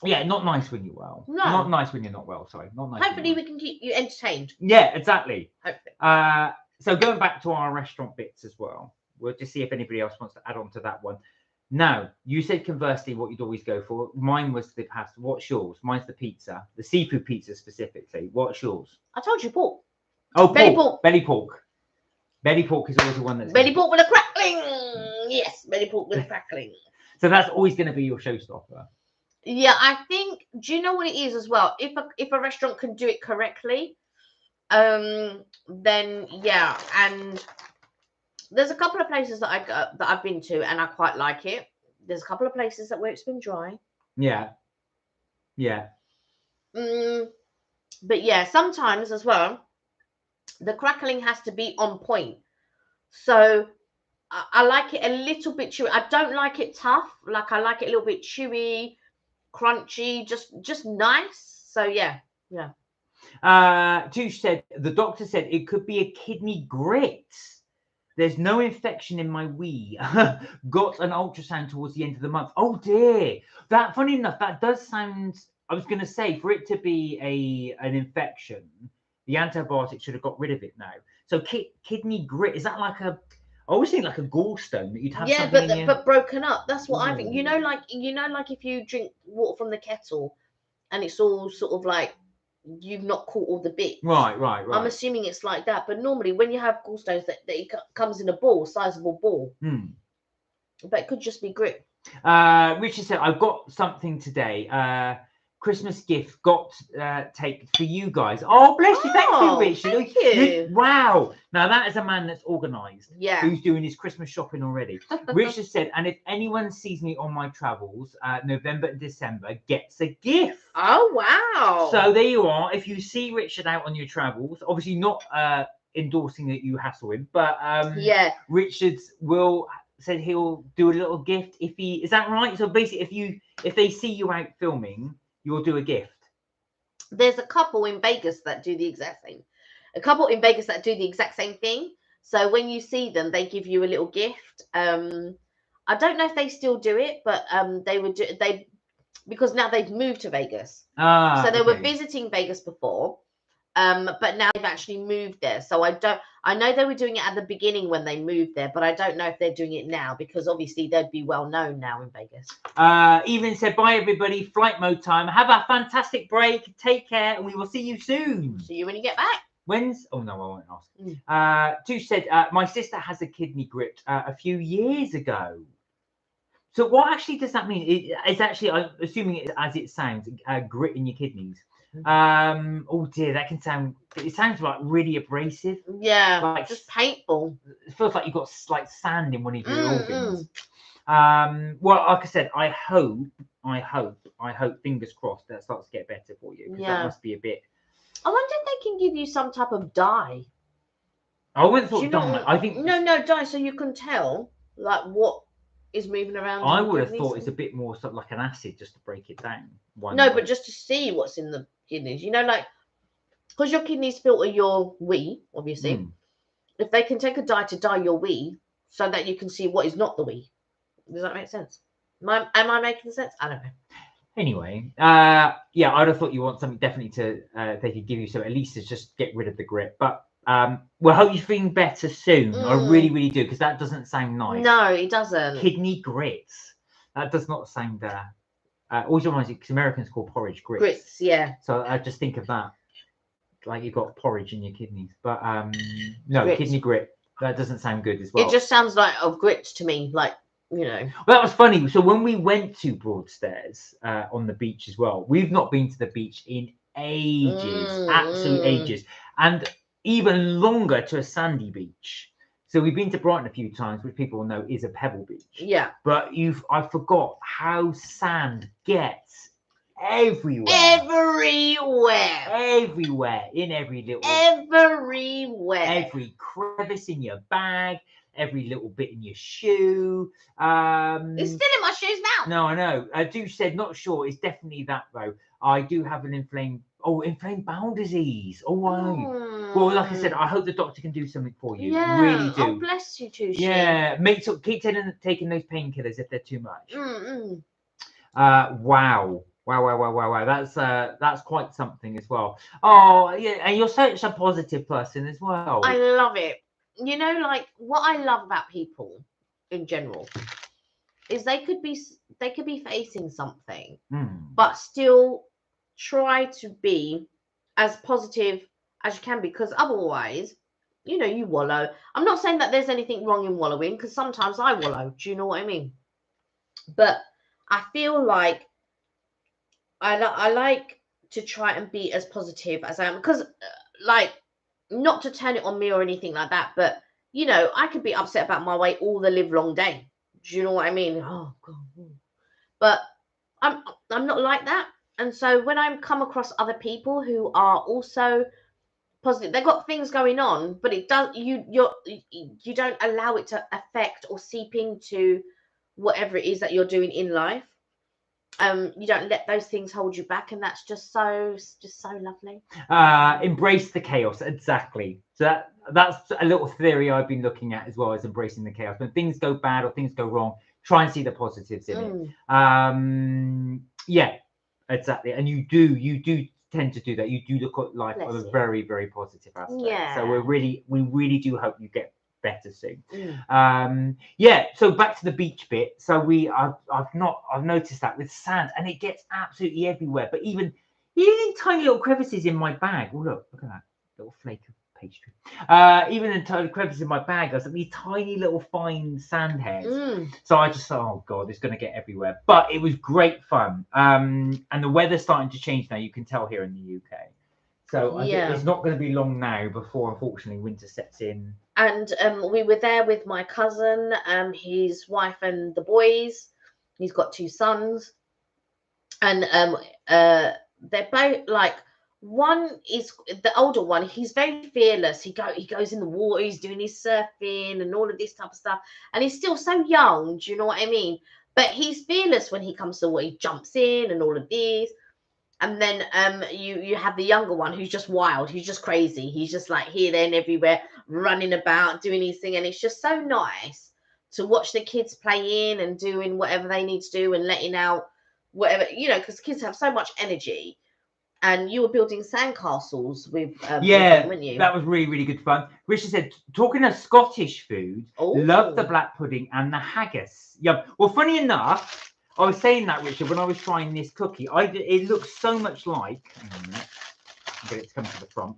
Yeah, not nice when you're well. No. Not nice when you're not well. Sorry, not nice. Hopefully we can keep you entertained. Yeah, exactly. Hopefully. So going back to our restaurant bits as well, we'll just see if anybody else wants to add on to that one. Now, you said conversely what you'd always go for. Mine was the pasta. What's yours? Mine's the pizza, the seafood pizza specifically. What's yours? I told you pork. Oh, Belly pork. pork. Belly pork. Belly pork is always the one that's Belly pork with a crackling. Yes, belly pork with a crackling. So that's always going to be your showstopper. Yeah, I think. Do you know what it is as well? If a restaurant can do it correctly, then yeah. And there's a couple of places that I've been to, and I quite like it. There's a couple of places where it's been dry. Yeah. Yeah. But yeah, sometimes as well, the crackling has to be on point. So I like it a little bit chewy. I don't like it tough. Like I like it a little bit chewy, crunchy, just nice. So yeah. Touche said the doctor said it could be a kidney grit. There's no infection in my wee. Got an ultrasound towards the end of the month. Oh dear. That, funny enough, that does sound. I was going to say, for it to be an infection, the antibiotic should have got rid of it now. So kidney grit, is that like a? I always think like a gallstone that you'd have. Yeah, but broken up. That's what I think. Ooh. Like if you drink water from the kettle, and it's all sort of like you've not caught all the bits. Right. I'm assuming it's like that. But normally, when you have gallstones, that it comes in a ball, sizable ball. But it could just be grit. Richard said, "I've got something today. Christmas gift got taken for you guys." Oh, bless you. Thank you, Richard. Thank you. Wow. Now that is a man that's organised. Yeah. Who's doing his Christmas shopping already. Richard said, and if anyone sees me on my travels, November and December, gets a gift. Oh, wow. So there you are. If you see Richard out on your travels, obviously not endorsing that you hassle him, but yeah, Richard said he'll do a little gift if is that right? So basically if they see you out filming, you'll do a gift. There's a couple in Vegas that do the exact same. Thing. So when you see them, they give you a little gift. I don't know if they still do it, but they would do because now they've moved to Vegas. So they were visiting Vegas before. But now they've actually moved there. So I know they were doing it at the beginning when they moved there, but I don't know if they're doing it now because obviously they'd be well known now in Vegas. Evelyn said, bye everybody, flight mode time. Have a fantastic break. Take care and we will see you soon. See you when you get back. When's? Oh no, I won't ask. Touche said, my sister has a kidney grit a few years ago. So what actually does that mean? It's actually, I'm assuming it as it sounds, grit in your kidneys. Oh dear, that can sound. It sounds like really abrasive. Yeah, like just painful. It feels like you've got like sand in one of your organs. Well, like I said, I hope, fingers crossed, that starts to get better for you. Because that must be a bit. I wonder if they can give you some type of dye. I wouldn't thought dye. I think no dye, so you can tell like what is moving around. I would have thought it's a bit more sort of like an acid just to break it down. But just to see what's in the kidneys, like because your kidneys filter your wee, obviously. If they can take a dye to dye your wee, so that you can see what is not the wee. Does that make sense? Am I making sense? I don't know. Anyway, yeah, I'd have thought you want something definitely to they could give you so at least to just get rid of the grit, but. Well, hope you're feeling better soon. I really, really do, because that doesn't sound nice. No, it doesn't. Kidney grits. That does not sound. Always reminds me because Americans call porridge grits. Grits, yeah. So I just think of that, like you've got porridge in your kidneys. But no, grits. Kidney grit. That doesn't sound good as well. It just sounds like grits to me, like. Well, that was funny. So when we went to Broadstairs on the beach as well, we've not been to the beach in ages, absolute ages, and even longer to a sandy beach. So we've been to Brighton a few times, which people will know is a pebble beach. Yeah. But I forgot how sand gets everywhere. Everywhere. In every little. Everywhere. Every crevice in your bag. Every little bit in your shoe. It's still in my shoes now. No, I know. Douche said, not sure. It's definitely that though. I do have an inflamed bowel disease. Oh, wow. Well, like I said, I hope the doctor can do something for you. Yeah. Really do. Oh, bless you too. Yeah. Keep taking those painkillers if they're too much. Wow. Wow. That's quite something as well. Oh, yeah, and you're such a positive person as well. I love it. You know, like what I love about people in general is they could be facing something, but still try to be as positive as you can, because otherwise, you know, you wallow. I'm not saying that there's anything wrong in wallowing, because sometimes I wallow. Do you know what I mean? But I feel like I like to try and be as positive as I am, because like, not to turn it on me or anything like that, but you know, I could be upset about my weight all the live long day. Do you know what I mean? Oh God. But I'm not like that. And so when I come across other people who are also positive, they've got things going on, but it does you don't allow it to affect or seep into whatever it is that you're doing in life. You don't let those things hold you back, and that's just so lovely. Embrace the chaos, exactly. So that's a little theory I've been looking at as well, as embracing the chaos. When things go bad or things go wrong, try and see the positives in it. Yeah, exactly. And you do tend to do that. You do look at life on a very, very positive aspect. Yeah. So we really do hope you get better soon. Yeah, so back to the beach bit. So I've noticed that with sand, and it gets absolutely everywhere, but even tiny little crevices in my bag. Oh, look at that little flake of pastry. Even in tiny crevices in my bag, there's like these tiny little fine sand hairs. So I just thought, oh God, it's going to get everywhere. But it was great fun. And the weather's starting to change now. You can tell here in the UK. So I think it's not going to be long now before, unfortunately, winter sets in. And we were there with my cousin, his wife, and the boys. He's got 2 sons, and they're both like, one is the older one. He's very fearless. He goes in the water. He's doing his surfing and all of this type of stuff. And he's still so young. Do you know what I mean? But he's fearless when he comes to the water. He jumps in and all of this. And then you have the younger one who's just wild. He's just crazy. He's just like here, there, and everywhere, running about, doing his thing. And it's just so nice to watch the kids playing and doing whatever they need to do and letting out whatever, you know, because kids have so much energy. And you were building sandcastles with them, weren't you? That was really, really good fun. Richard said, talking of Scottish food, love the black pudding and the haggis. Yeah. Well, funny enough, I was saying that, Richard, when I was trying this cookie. It looks so much like. I'll get it to come to the front.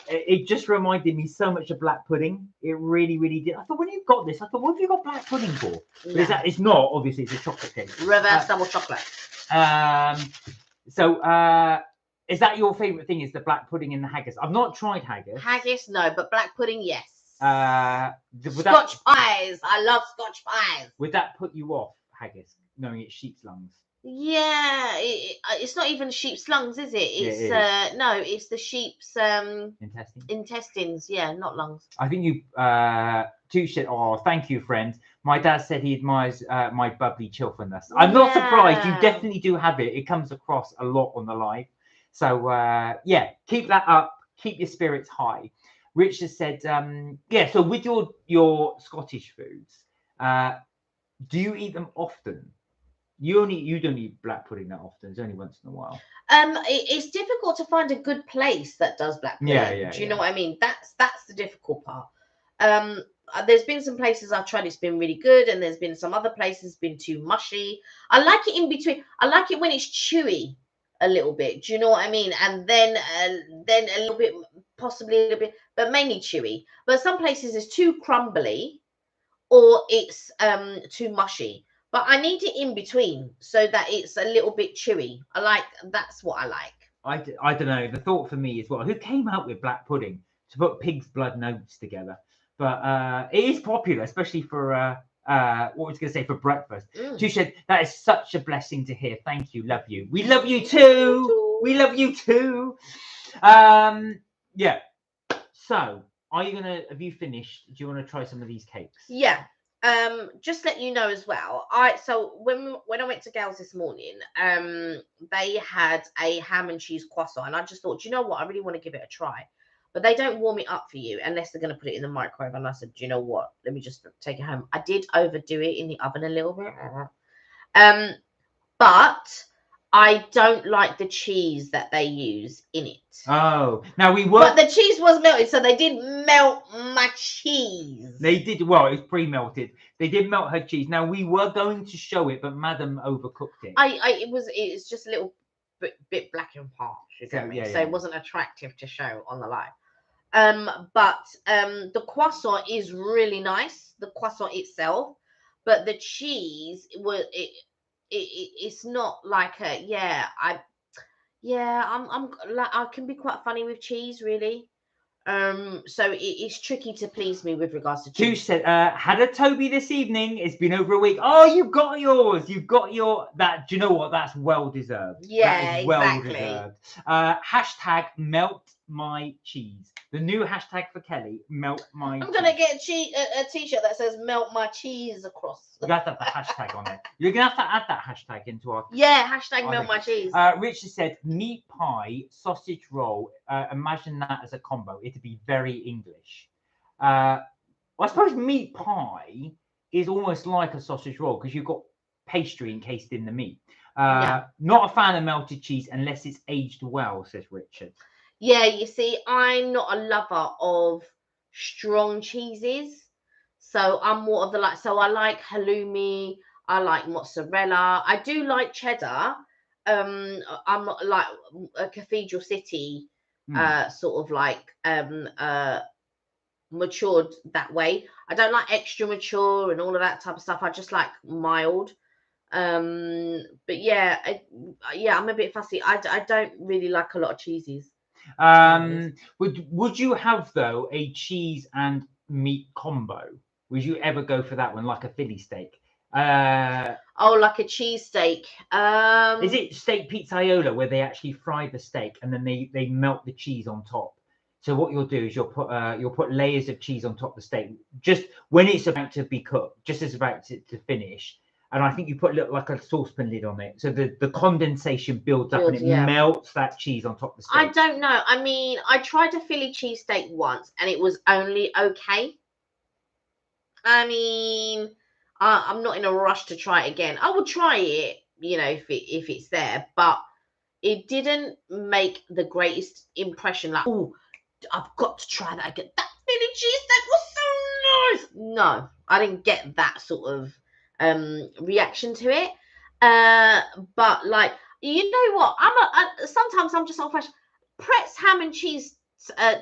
It just reminded me so much of black pudding. It really, really did. I thought, when you got this, I thought, what have you got black pudding for? No. But it's not, obviously, it's a chocolate cake. Reverse double chocolate. So, is that your favourite thing? Is the black pudding and the haggis? I've not tried haggis. Haggis, no, but black pudding, yes. Scotch pies. I love Scotch pies. Would that put you off haggis, knowing it's sheep's lungs? Yeah, it's not even sheep's lungs, is it? It's no, it's the sheep's intestines. Yeah, not lungs. I think you oh, thank you, friend. My dad said he admires my bubbly cheerfulness. I'm not surprised. You definitely do have it. It comes across a lot on the live. So yeah, keep that up. Keep your spirits high. Richard said, yeah. So with your Scottish foods, do you eat them often? You don't eat black pudding that often. It's only once in a while. It's difficult to find a good place that does black pudding. Yeah. Do you know what I mean? That's the difficult part. There's been some places I've tried, it's been really good, and there's been some other places been too mushy. I like it in between. I like it when it's chewy a little bit. Do you know what I mean? And then a little bit, possibly a little bit, but mainly chewy. But some places it's too crumbly, or it's too mushy. But I need it in between so that it's a little bit chewy. That's what I like. I don't know. The thought for me as well. Who came out with black pudding to put pig's blood and oats together? But it is popular, especially for what was going to say, for breakfast. Tusha, that is such a blessing to hear. Thank you. Love you. We love you too. We love you too. Yeah. So, have you finished? Do you want to try some of these cakes? Yeah. Just let you know as well. So when I went to Gail's this morning, they had a ham and cheese croissant, and I just thought, you know what, I really want to give it a try. But they don't warm it up for you unless they're going to put it in the microwave. And I said, do you know what? Let me just take it home. I did overdo it in the oven a little bit. but I don't like the cheese that they use in it. Oh, now we were. But the cheese was melted, so they did melt my cheese. They did. Well, it was pre-melted. They did melt her cheese. Now we were going to show it, but Madam overcooked it. It's just a little bit black and harsh. So it wasn't attractive to show on the live. But the croissant is really nice. The croissant itself, but the cheese it's not like I'm like, I can be quite funny with cheese, really. So it's tricky to please me with regards to cheese. Who said had a Toby this evening? It's been over a week. Oh, you got yours. You got your that. Do you know what? That's well deserved. Yeah, that is exactly. Well deserved. Hashtag melt my cheese. The new hashtag for Kelly, melt my I'm gonna get a t-shirt that says melt my cheese across. You have to have the hashtag on it. You're gonna have to add that hashtag into our hashtag melt my cheese. Richard said meat pie, sausage roll. Imagine that as a combo. It'd be very English. I suppose meat pie is almost like a sausage roll because you've got pastry encased in the meat. Not a fan of melted cheese unless it's aged well, says Richard. Yeah, you see, I'm not a lover of strong cheeses. So I'm more of the so I like halloumi, I like mozzarella. I do like cheddar. I'm not like a Cathedral City sort of like matured that way. I don't like extra mature and all of that type of stuff. I just like mild. But yeah, I'm a bit fussy. I don't really like a lot of cheeses. Would you have though a cheese and meat combo? Would you ever go for that one, like a Philly steak? Like a cheese steak. Is it steak pizzaiola where they actually fry the steak and then they melt the cheese on top? So what you'll do is you'll put layers of cheese on top of the steak just when it's about to be cooked, just as about to finish. And I think you put like a saucepan lid on it, so the condensation builds up and it melts that cheese on top of the steak. I don't know. I mean, I tried a Philly cheesesteak once, and it was only okay. I mean, I'm not in a rush to try it again. I would try it, if it's there, but it didn't make the greatest impression. Like, oh, I've got to try that again. That Philly cheesesteak was so nice. No, I didn't get that sort of reaction to it. But like, you know what? Sometimes I'm just old-fashioned. Pretz ham and cheese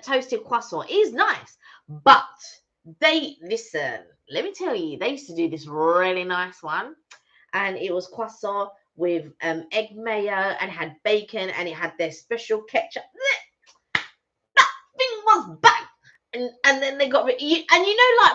toasted croissant is nice, but listen, let me tell you, they used to do this really nice one, and it was croissant with egg mayo and had bacon, and it had their special ketchup. That thing was bang. And then they got like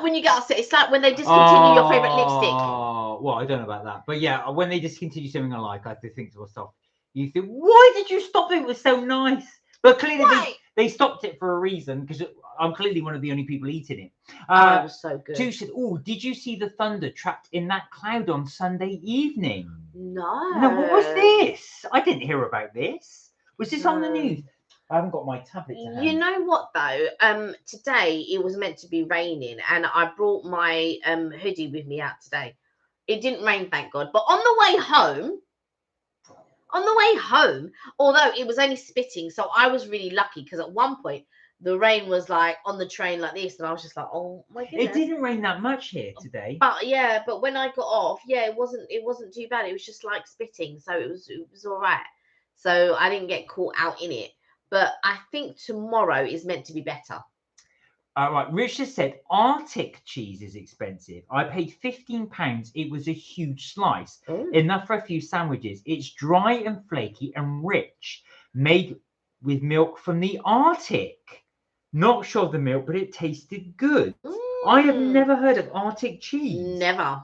when you get upset, it's like when they discontinue your favorite lipstick. Oh, well, I don't know about that, but yeah, when they discontinue something I like, I have to think to myself, you think, why did you stop it? It was so nice. But clearly they stopped it for a reason, because I'm clearly one of the only people eating it. It was so good. Two said, oh, did you see the thunder trapped in that cloud on Sunday evening? No. No, what was this? I didn't hear about this. Was this on the news? I haven't got my tablet to hand. You know what though? Today it was meant to be raining, and I brought my hoodie with me out today. It didn't rain, thank God. But on the way home, although it was only spitting, so I was really lucky because at one point the rain was like on the train like this, and I was just like, oh my goodness. It didn't rain that much here today. But when I got off, it wasn't too bad. It was just like spitting, so it was all right. So I didn't get caught out in it. But I think tomorrow is meant to be better. Right, Richard said Arctic cheese is expensive. I paid £15. It was a huge slice, enough for a few sandwiches. It's dry and flaky and rich, made with milk from the Arctic. Not sure of the milk, but it tasted good. I have never heard of Arctic cheese. Never.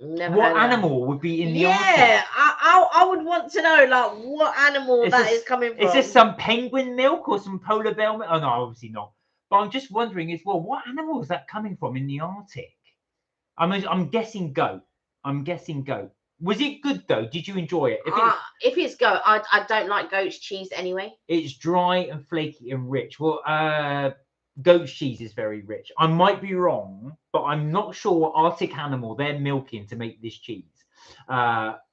What animal would be in the Arctic? Yeah, I would want to know, like, what animal is coming from. Is this some penguin milk or some polar bear milk? Oh, no, obviously not. But I'm just wondering as well, what animal is that coming from in the Arctic? I'm guessing goat. Was it good, though? Did you enjoy it? If it's goat, I don't like goat's cheese anyway. It's dry and flaky and rich. Well, goat's cheese is very rich. I might be wrong, but I'm not sure what Arctic animal they're milking to make this cheese.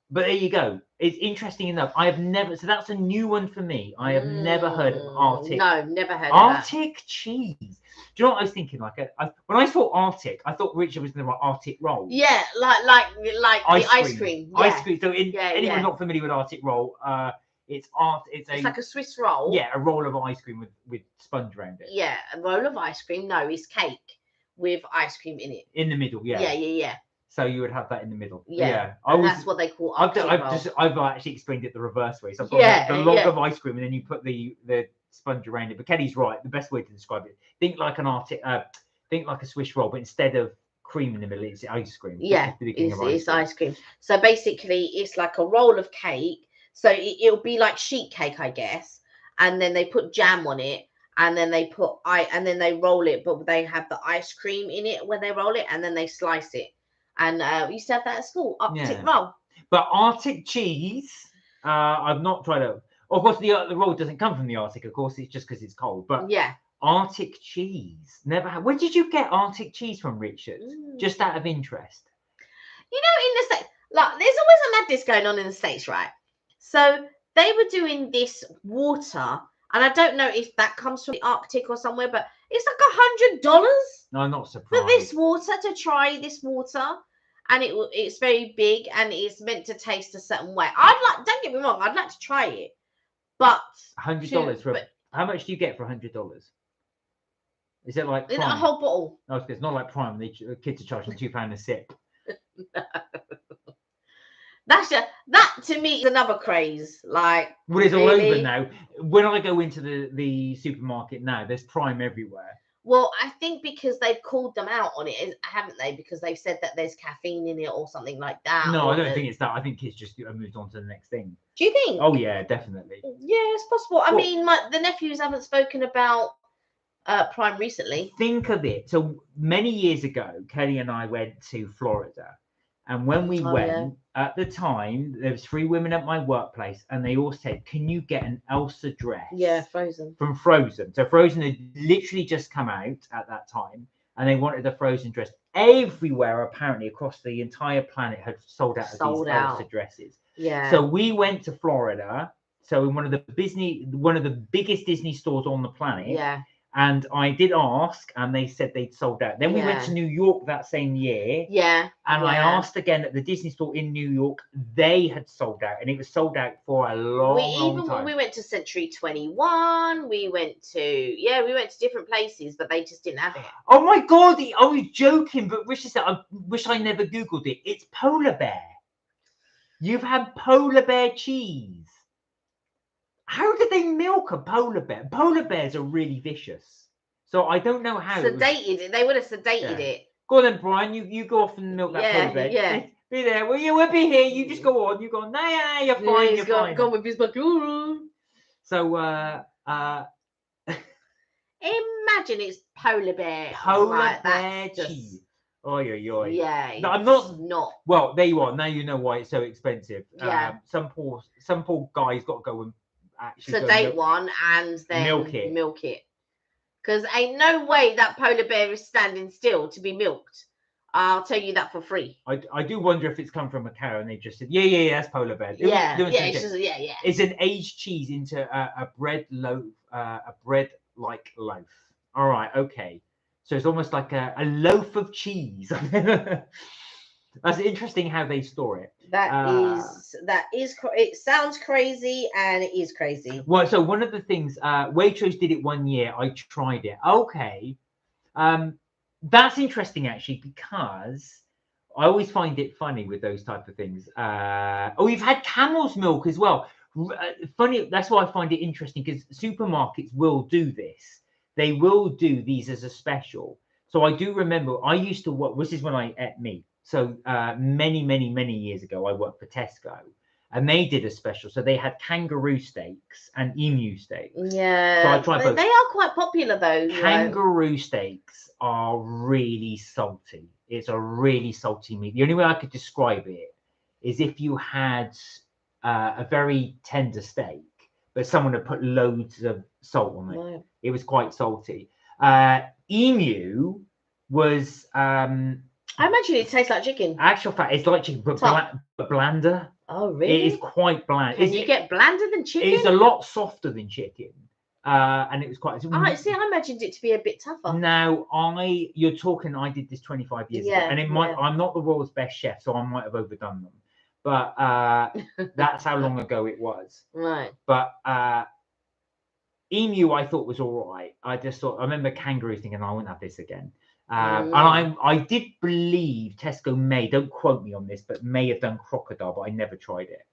But there you go. It's interesting enough. I have never. So that's a new one for me. I have never heard of Arctic. No, never heard of that. Arctic cheese. Do you know what I was thinking? Like, when I saw Arctic, I thought Richard was going to write Arctic roll. Yeah, like the ice cream. Yeah. Ice cream. So, anyone not familiar with Arctic roll, it's like a Swiss roll. Yeah, a roll of ice cream with sponge around it. Yeah, a roll of ice cream. No, it's cake with ice cream in it. In the middle, yeah. Yeah. So you would have that in the middle. Yeah. That's what they call Arctic roll. I've actually explained it the reverse way. So I've got the log of ice cream, and then you put the sponge around it. But Kelly's right. The best way to describe it: think like a Swiss roll, but instead of cream in the middle, it's ice cream. Yeah, it's ice cream. So basically, it's like a roll of cake. So it'll be like sheet cake, I guess, and then they put jam on it, and then they and then they roll it, but they have the ice cream in it when they roll it, and then they slice it. And we used to have that at school, Arctic roll. But Arctic cheese, I've not tried it. Of course, the roll doesn't come from the Arctic. Of course, it's just because it's cold. But yeah, Arctic cheese, never had. Where did you get Arctic cheese from, Richard? Just out of interest. You know, in the States, like there's always a madness going on in the States, right? So they were doing this water, and I don't know if that comes from the Arctic or somewhere, but it's like $100. No, I'm not surprised. For this water, to try this water, and it's very big, and it's meant to taste a certain way. Don't get me wrong, I'd like to try it, but $100 for how much do you get for $100? Is it like Prime? A whole bottle? No, it's not like Prime. The kids are charging £2 a sip. No. That to me is another craze. Like, well, it's all over now. When I go into the supermarket now, there's Prime everywhere. Well, I think because they've called them out on it, haven't they? Because they've said that there's caffeine in it or something like that. No, I don't think it's that. I think it's just moved on to the next thing. Do you think? Oh yeah, definitely. Yeah, it's possible. I mean, the nephews haven't spoken about Prime recently. Think of it. So many years ago, Kelly and I went to Florida. And when we went, at the time, there was 3 women at my workplace, and they all said, "Can you get an Elsa dress?" Yeah, Frozen. From Frozen. So Frozen had literally just come out at that time, and they wanted a Frozen dress. Everywhere, apparently, across the entire planet, had sold out of these Elsa dresses. Yeah. So we went to Florida. So in one of the biggest Disney stores on the planet. Yeah. And I did ask, and they said they'd sold out. Then we went to New York that same year. Yeah. And I asked again at the Disney store in New York. They had sold out, and it was sold out for a long time. We went to Century 21. We went to different places, but they just didn't have it. Oh my God! I was joking, but Richard said, "I wish I never Googled it. It's polar bear. You've had polar bear cheese. How did they milk a polar bear? Polar bears are really vicious. So I don't know how. Sedated. They would have sedated it. Go on then, Brian. You go off and milk that polar bear. Yeah. Be there. Well, you will be here. You just go on. You go, nah, you're fine. You're fine. Go with his bacura. So, imagine it's polar bear. Polar bear cheese. Oi. Yeah. No, I'm not. Well, there you are. Now you know why it's so expensive. Yeah. Some poor guy's got to go and actually sedate one and then milk it. Because ain't no way that polar bear is standing still to be milked. I'll tell you that for free. I do wonder if it's come from a cow and they just said, yeah, that's polar bear. It's an aged cheese into a bread loaf, a bread-like loaf. All right, okay. So it's almost like a loaf of cheese. That's interesting how they store it. That is it sounds crazy, and it is crazy. Well, so one of the things, Waitrose did it one year. I tried it. Okay. That's interesting actually, because I always find it funny with those type of things. You've had camel's milk as well. Funny. That's why I find it interesting, because supermarkets will do this. They will do these as a special. So I do remember I used to work. This is when I ate meat. So many years ago, I worked for Tesco, and they did a special. So they had kangaroo steaks and emu steaks. Yeah, so I tried both. They are quite popular though. Kangaroo steaks are really salty. It's a really salty meat. The only way I could describe it is if you had a very tender steak, but someone had put loads of salt on it. Right. It was quite salty. Emu was I imagine it tastes like chicken. Actual fact, it's like chicken, but, but blander. Oh, really? It is quite bland. Can you get blander than chicken? It's a lot softer than chicken. And it was quite. See, I imagined it to be a bit tougher. Now, you're talking. I did this 25 years ago, and it might. I'm not the world's best chef, so I might have overdone them. But that's how long ago it was. Right. But emu, I thought was all right. I remember kangaroo thinking, I won't have this again. And I did believe Tesco may, don't quote me on this, but may have done crocodile, but I never tried it.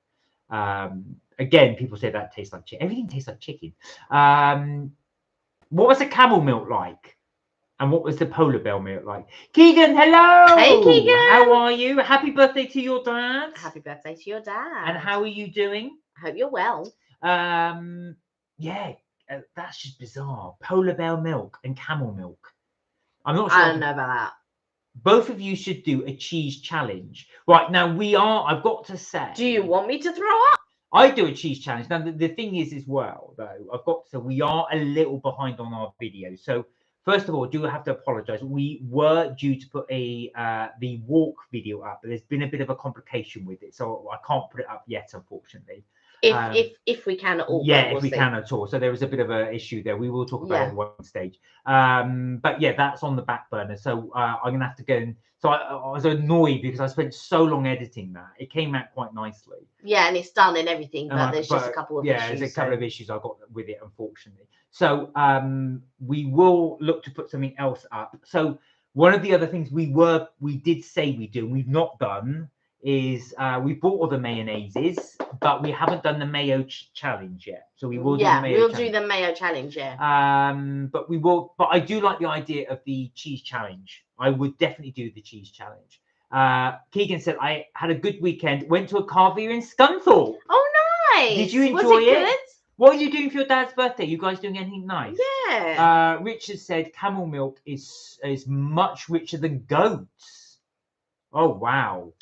Again, people say that tastes like chicken. Everything tastes like chicken. What was the camel milk like? And what was the polar bear milk like? Keegan, hello! Hey, Keegan! How are you? Happy birthday to your dad. Happy birthday to your dad. And how are you doing? I hope you're well. Yeah, that's just bizarre. Polar bear milk and camel milk. I'm not sure. I don't know about that. Both of you should do a cheese challenge. Right, now I've got to say. Do you want me to throw up? I do a cheese challenge. Now, the thing is as well, though, I've got to say, we are a little behind on our videos. So, first of all, I do have to apologise. We were due to put the walk video up, but there's been a bit of a complication with it. So, I can't put it up yet, unfortunately. If we can at all. Yeah, if we can at all. So there was a bit of an issue there. We will talk about it at one stage. But yeah, that's on the back burner. So I'm going to have to go and... So I was annoyed because I spent so long editing that. It came out quite nicely. Yeah, and it's done and everything, but there's just a couple of issues. Yeah, there's a couple of issues I got with it, unfortunately. So we will look to put something else up. So one of the other things we did say we do, and we've not done, is we bought all the mayonnaises, but we haven't done the mayo challenge yet. So we will do the mayo challenge. We'll do the mayo challenge, yeah. But we will. But I do like the idea of the cheese challenge. I would definitely do the cheese challenge. Keegan said, I had a good weekend. Went to a carvery in Scunthorpe. Oh, nice. Did you enjoy Was it? Good? What are you doing for your dad's birthday? You guys doing anything nice? Yeah. Richard said camel milk is much richer than goats. Oh, wow.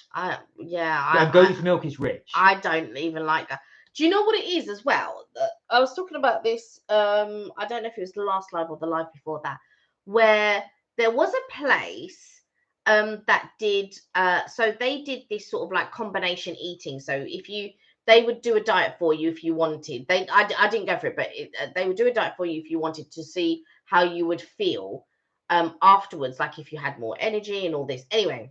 Goat's milk is rich. I don't even like that. Do you know what it is as well? I was talking about this, I don't know if it was the last live or the live before that, where there was a place that did, so they did this sort of like combination eating. So they would do a diet for you if you wanted. I didn't go for it, but they would do a diet for you if you wanted to see how you would feel afterwards, like if you had more energy and all this. Anyway.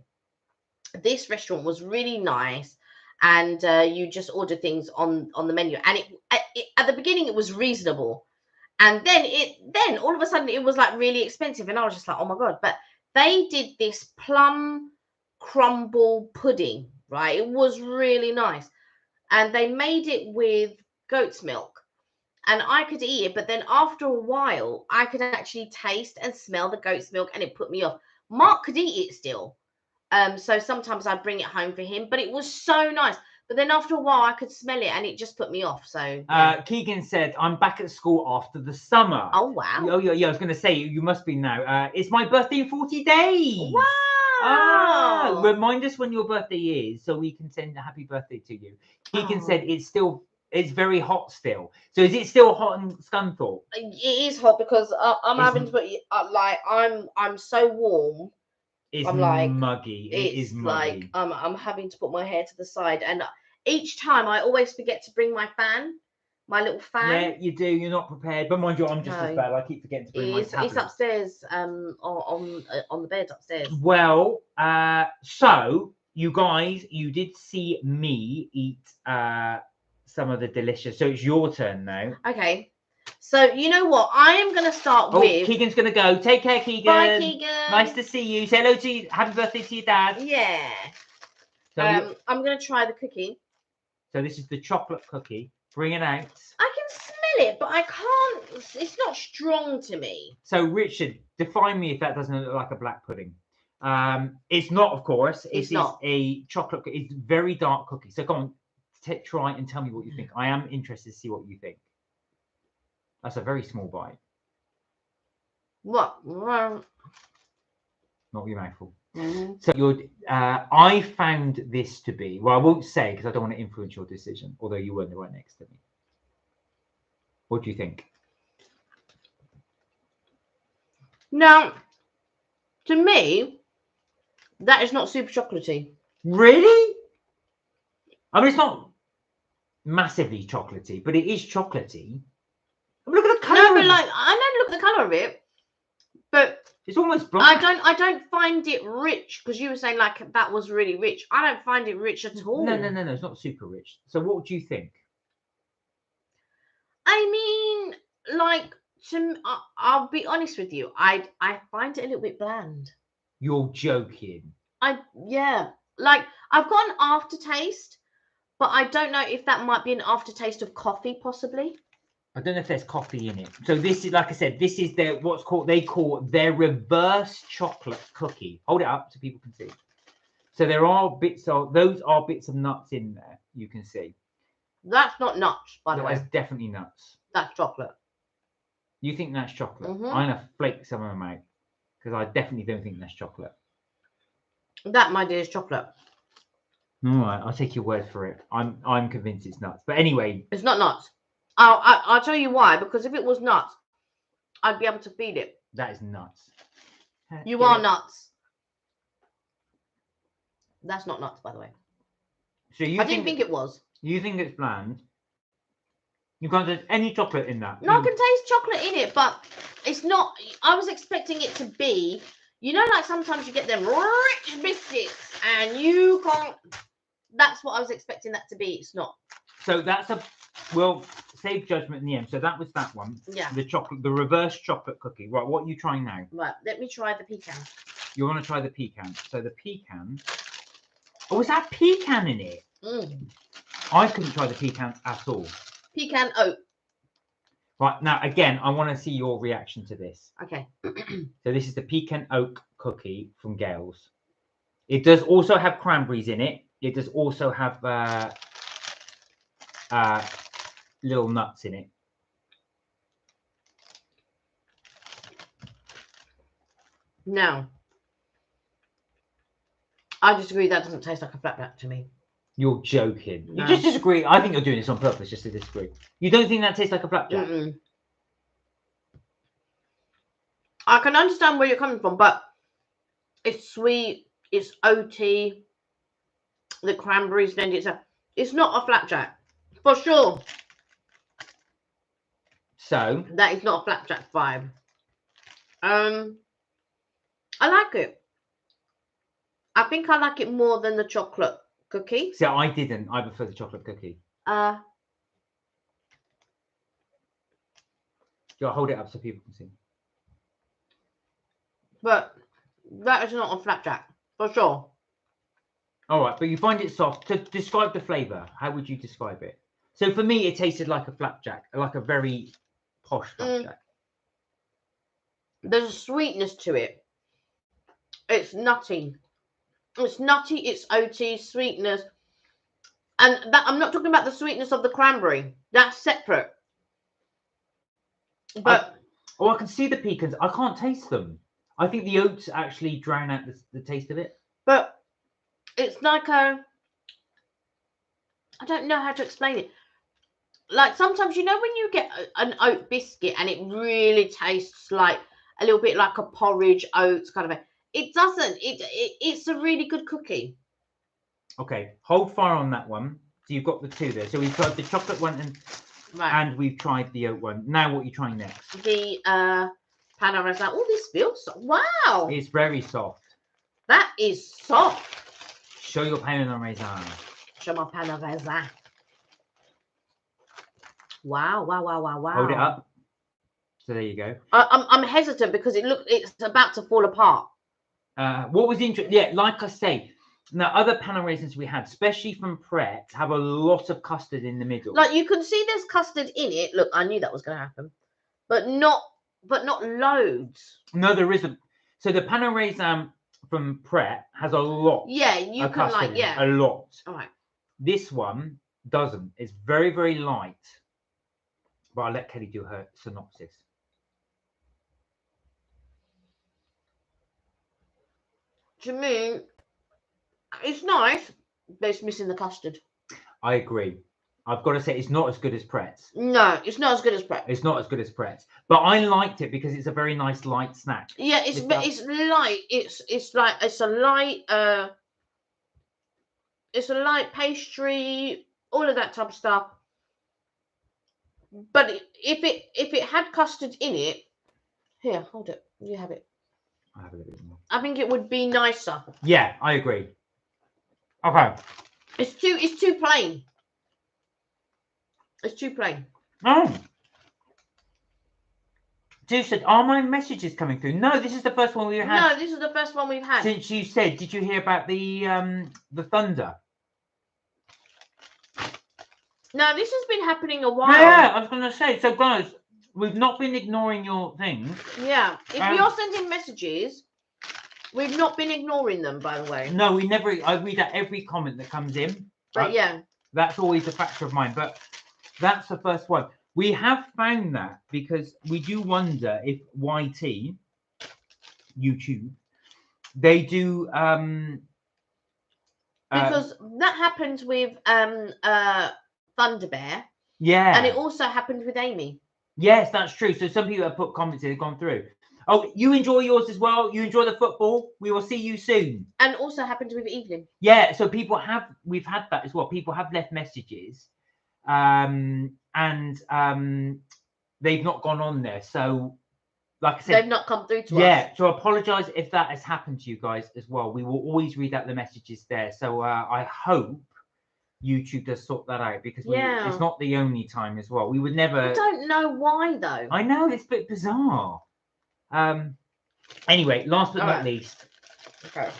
This restaurant was really nice, and you just order things on the menu, and at the beginning it was reasonable, and then all of a sudden it was like really expensive, and I was just like, oh my god. But they did this plum crumble pudding, right? It was really nice, and they made it with goat's milk, and I could eat it, but then after a while I could actually taste and smell the goat's milk, and it put me off. Mark could eat it still. So sometimes I'd bring it home for him, but it was so nice. But then after a while, I could smell it, and it just put me off. So Keegan said, "I'm back at school after the summer." Oh wow! Oh yeah. I was going to say you must be now. It's my birthday in 40 days. Wow! Remind us when your birthday is, so we can send a happy birthday to you. Keegan said it's very hot still. So is it still hot in Scunthorpe? It is hot because I'm having to put I'm so warm. I'm like muggy. It is muggy. Like I'm having to put my hair to the side, and each time I always forget to bring my fan, my little fan. Yeah, you do. You're not prepared, but mind you, I'm just as bad. I keep forgetting to bring my tablet. It's upstairs, on the bed upstairs. Well, so you guys, you did see me eat some of the delicious. So it's your turn now. Okay. So, you know what? I am going to start with... Keegan's going to go. Take care, Keegan. Bye, Keegan. Nice to see you. Say hello to you. Happy birthday to your dad. Yeah. So I'm going to try the cookie. So this is the chocolate cookie. Bring it out. I can smell it, but I can't... It's not strong to me. So, Richard, define me if that doesn't look like a black pudding. It's not, of course. It's not a chocolate cookie. It's very dark cookie. So, come on. Try and tell me what you think. I am interested to see what you think. That's a very small bite. What? Not your mouthful. Mm-hmm. So I found this to be, well, I won't say because I don't want to influence your decision, although you weren't right next to me. What do you think? Now, to me, That is not super chocolatey. Really? I mean, it's not massively chocolatey, but it is chocolatey. Look at the colour. No, but like I know, look at the colour of it, but it's almost black. I don't find it rich because you were saying like that was really rich. I don't find it rich at all. No, it's not super rich. So what do you think? I mean, like I'll be honest with you. I find it a little bit bland. You're joking. Yeah, like I've got an aftertaste, but I don't know if that might be an aftertaste of coffee, possibly. I don't know if there's coffee in it. So this is, like I said, this is their they call their reverse chocolate cookie. Hold it up so people can see. So there are bits of those are bits of nuts in there. You can see. That's not nuts, by the way. That's definitely nuts. That's chocolate. You think that's chocolate? Mm-hmm. I'm gonna flake some of them out because I definitely don't think that's chocolate. That, my dear, is chocolate. All right, I'll take your word for it. I'm convinced it's nuts. But anyway, it's not nuts. I'll tell you why. Because if it was nuts, I'd be able to feed it. That is nuts. You are nuts. That's not nuts, by the way. So I didn't think it was. You think it's bland? You can't taste any chocolate in that. No, I can taste chocolate in it, but it's not. I was expecting it to be, you know, like sometimes you get them rich biscuits and you can't. That's what I was expecting that to be. It's not. So that's we'll save judgment in the end. So that was that one. Yeah. The reverse chocolate cookie. Right, what are you trying now? Right, let me try the pecan. You want to try the pecan. So the pecan. Oh, is that pecan in it? I couldn't try the pecans at all. Pecan oat. Right, now again, I want to see your reaction to this. Okay. So this is the pecan oat cookie from Gales. It does also have cranberries in it. It does also have little nuts in it. No. I disagree. That doesn't taste like a flapjack to me. You're joking. No. You just disagree. I think you're doing this on purpose just to disagree. You don't think that tastes like a flapjack? I can understand where you're coming from, but it's sweet. It's oaty. The cranberries blend. It's not a flapjack for sure. So that is not a flapjack vibe. I like it. I think I like it more than the chocolate cookie. See, I didn't. I prefer the chocolate cookie. Do you hold it up so people can see? But that is not a flapjack for sure. All right, but you find it soft. To describe the flavour, how would you describe it? So for me, it tasted like a flapjack, like a very posh flapjack. There's a sweetness to it. It's nutty. It's nutty. It's oaty, sweetness, and that I'm not talking about the sweetness of the cranberry. That's separate. But I can see the pecans. I can't taste them. I think the oats actually drown out the taste of it. But it's like I don't know how to explain it. Like sometimes, you know, when you get an oat biscuit and it really tastes like a little bit like a porridge oats kind of. It doesn't. It's a really good cookie. Okay, hold fire on that one. So you've got the two there. So we've tried the chocolate one and we've tried the oat one. Now what are you trying next? The pan au raisin. Oh, this feels wow. It's very soft. That is soft. Show your pan au raisin. Show my pan au raisin. Wow, wow, wow, wow, wow. Hold it up. So there you go. I'm hesitant because it's about to fall apart. What was interesting? Yeah, like I say, now other pan au raisins we had, especially from Pret, have a lot of custard in the middle. Like you can see there's custard in it. Look, I knew that was going to happen, but not loads. No, there isn't. So the pan au raisin from Pret has a lot. Yeah, you can like a lot. All right. This one doesn't. It's very, very light. But I'll let Kelly do her synopsis. To me, it's nice, but it's missing the custard. I agree. I've got to say, it's not as good as Pretz. No, it's not as good as Pretz. It's not as good as Pretz, but I liked it because it's a very nice light snack. Yeah, it's light. It's a light pastry, all of that type of stuff. But if it had custard in it, here, hold it. You have it. I have a little bit more. I think it would be nicer. Yeah, I agree. Okay. It's too plain. It's too plain. Oh. Sue said, are my messages coming through? No, this is the first one we've had. No, this is the first one we've had. Since you said, did you hear about the thunder? No, this has been happening a while. Yeah, I was going to say. So, guys, we've not been ignoring your things. Yeah. If you're sending messages, we've not been ignoring them, by the way. No, we never. I read out every comment that comes in. But yeah. That's always a factor of mine. But that's the first one. We have found that because we do wonder if YT, YouTube, they do... because that happens with Thunder Bear. Yeah. And it also happened with Amy. Yes, that's true. So some people have put comments in, have gone through. Oh, you enjoy yours as well. You enjoy the football. We will see you soon. And also happened with Evelyn. Yeah, so we've had that as well. People have left messages. And they've not gone on there. So, like I said, they've not come through to us. Yeah, so I apologise if that has happened to you guys as well. We will always read out the messages there. So I hope YouTube does sort that out because it's not the only time as well. We would never. I don't know why though. I know, it's a bit bizarre. Anyway, last but not least. Okay.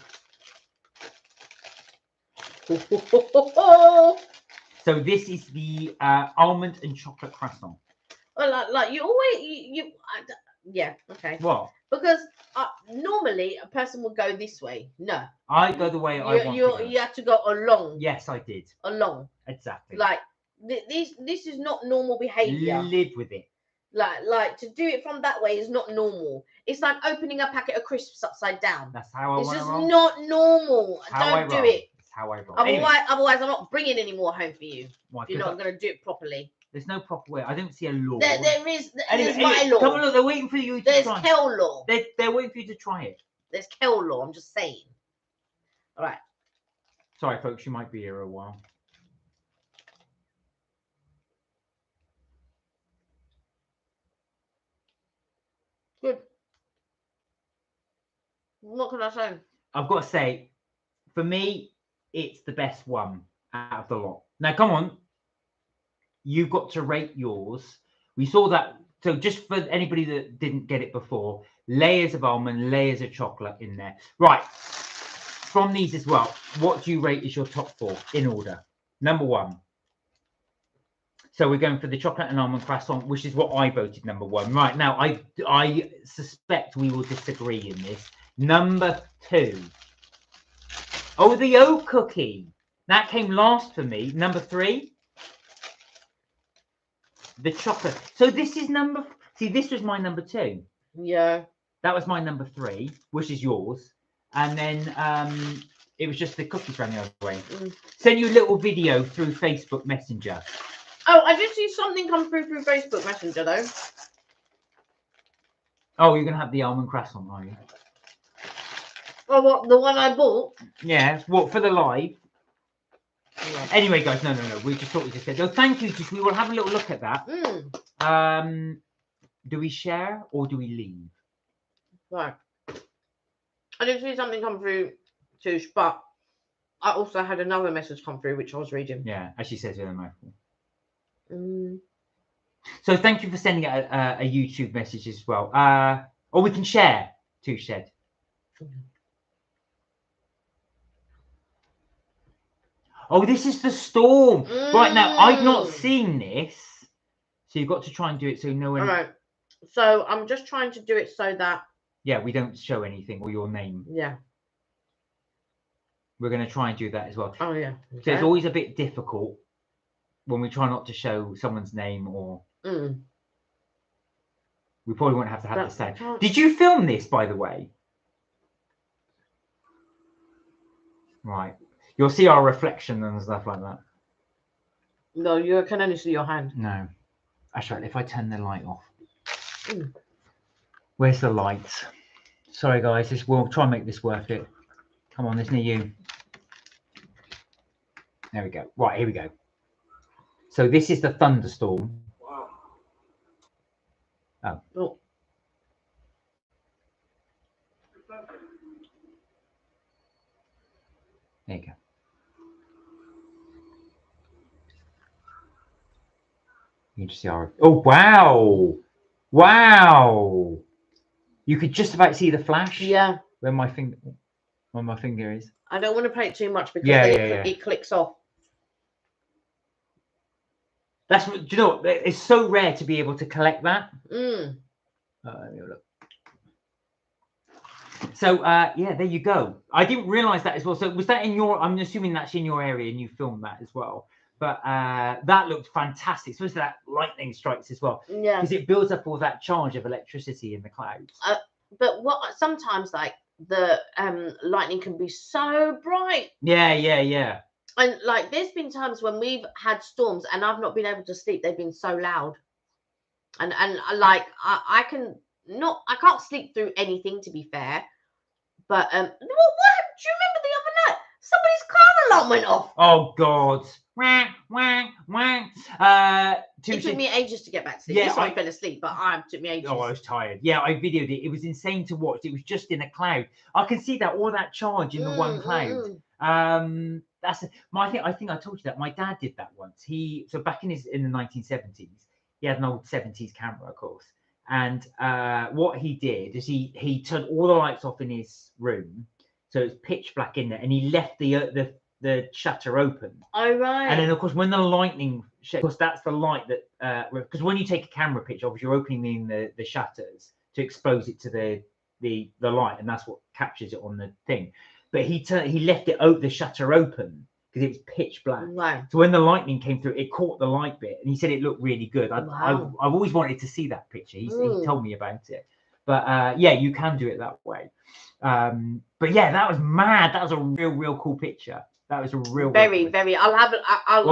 So this is the almond and chocolate croissant. Well, like you always yeah, okay. What? Because normally a person would go this way. No. I go the way I want to go. You have to go along. Yes, I did. Along. Exactly. Like this is not normal behaviour. Live with it. Like to do it from that way is not normal. It's like opening a packet of crisps upside down. That's how I want to roll. It's just not normal. Don't do it. That's how I roll. Otherwise, I'm not bringing any more home for you. Why? If you're not going to do it properly. There's no proper way. I don't see a law. There's my law. Come on, look, they're waiting for you to There's try. Kel law. They're waiting for you to try it. There's Kel law. I'm just saying. All right. Sorry, folks. You might be here a while. Good. What can I say? I've got to say, for me, it's the best one out of the lot. Now, come on. You've got to rate yours. We saw that. So just for anybody that didn't get it before, layers of almond, layers of chocolate in there. Right. From these as well, what do you rate as your top 4 in order? Number 1. So we're going for the chocolate and almond croissant, which is what I voted number 1. Right. Now, I suspect we will disagree in this. Number 2. Oh, the oat cookie. That came last for me. Number 3. The chocolate. So this is this was my number 2. Yeah. That was my number 3, which is yours. And then it was just the cookies ran the other way. Send you a little video through Facebook Messenger. Oh, I did see something come through Facebook Messenger though. Oh, you're gonna have the almond croissant, are you? Oh, what, the one I bought? Yeah. What, for the live? Yeah. Anyway, guys, no. We just thought we just said. Oh, thank you. We will have a little look at that. Do we share or do we leave? Right. I did see something come through, Touche, but I also had another message come through which I was reading. Yeah, as she says with a mouthful. So thank you for sending a YouTube message as well. Or we can share. Touche said. Oh, this is the storm. Right now, I've not seen this. So you've got to try and do it so no one... All right. So I'm just trying to do it so that... Yeah, we don't show anything or your name. Yeah. We're going to try and do that as well. Oh, yeah. Okay. So it's always a bit difficult when we try not to show someone's name or... We probably won't have to have the same. Did you film this, by the way? Right. You'll see our reflection and stuff like that. No, you can only see your hand. No. Actually, if I turn the light off. Mm. Where's the lights? Sorry, guys. We'll try and make this worth it. Come on, isn't it you? There we go. Right, here we go. So this is the thunderstorm. Wow. Oh. Oh. There you go. You can just see our. Oh wow! Wow! You could just about see the flash. Yeah. Where my finger is. I don't want to play it too much because it clicks off. That's what, do you know what? It's so rare to be able to collect that. Mm. Let me have a look. So yeah, there you go. I didn't realize that as well. So was that in your? I'm assuming that's in your area and you filmed that as well. But that looked fantastic. Especially that lightning strikes as well. Yeah. Because it builds up all that charge of electricity in the clouds. But what sometimes like the lightning can be so bright. Yeah. And like there's been times when we've had storms and I've not been able to sleep. They've been so loud. And like I can't sleep through anything, to be fair. But what? Do you remember the other night? Somebody's car alarm went off. Oh God! Wang. It took me ages to get back to sleep. Yeah, I fell asleep, but it took me ages. Oh, I was tired. Yeah, I videoed it. It was insane to watch. It was just in a cloud. I can see that all that charge in the one cloud. That's I think I told you that my dad did that once. So back in the 1970s, he had an old 70s camera, of course. And what he did is he turned all the lights off in his room, so it's pitch black in there, and he left the shutter open. Oh right. And then of course when the lightning, of course that's the light that because when you take a camera picture, obviously you're opening the shutters to expose it to the light, and that's what captures it on the thing. But he left the shutter open because it was pitch black. Wow. So when the lightning came through, it caught the light bit, and he said it looked really good. Wow. I've always wanted to see that picture. He told me about it. But yeah, you can do it that way. But yeah, that was mad. That was a real cool picture. That was a very. I'll have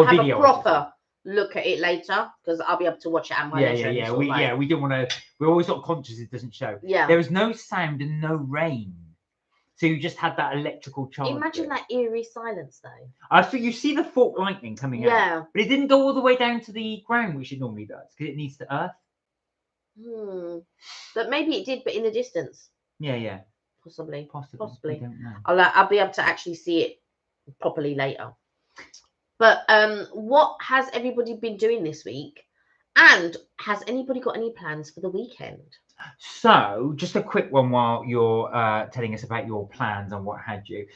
video, a proper look at it later because I'll be able to watch it at my leisure. Yeah. We didn't want to. We're always sort of conscious it doesn't show. Yeah. There was no sound and no rain, so you just had that electrical charge. Imagine that eerie silence though. I think you see the forked lightning coming out. Yeah. But it didn't go all the way down to the ground, which it normally does, because it needs to earth. But maybe it did, but in the distance. Yeah. Possibly. We don't know. I'll be able to actually see it properly later. But what has everybody been doing this week? And has anybody got any plans for the weekend? So, just a quick one while you're telling us about your plans and what have you.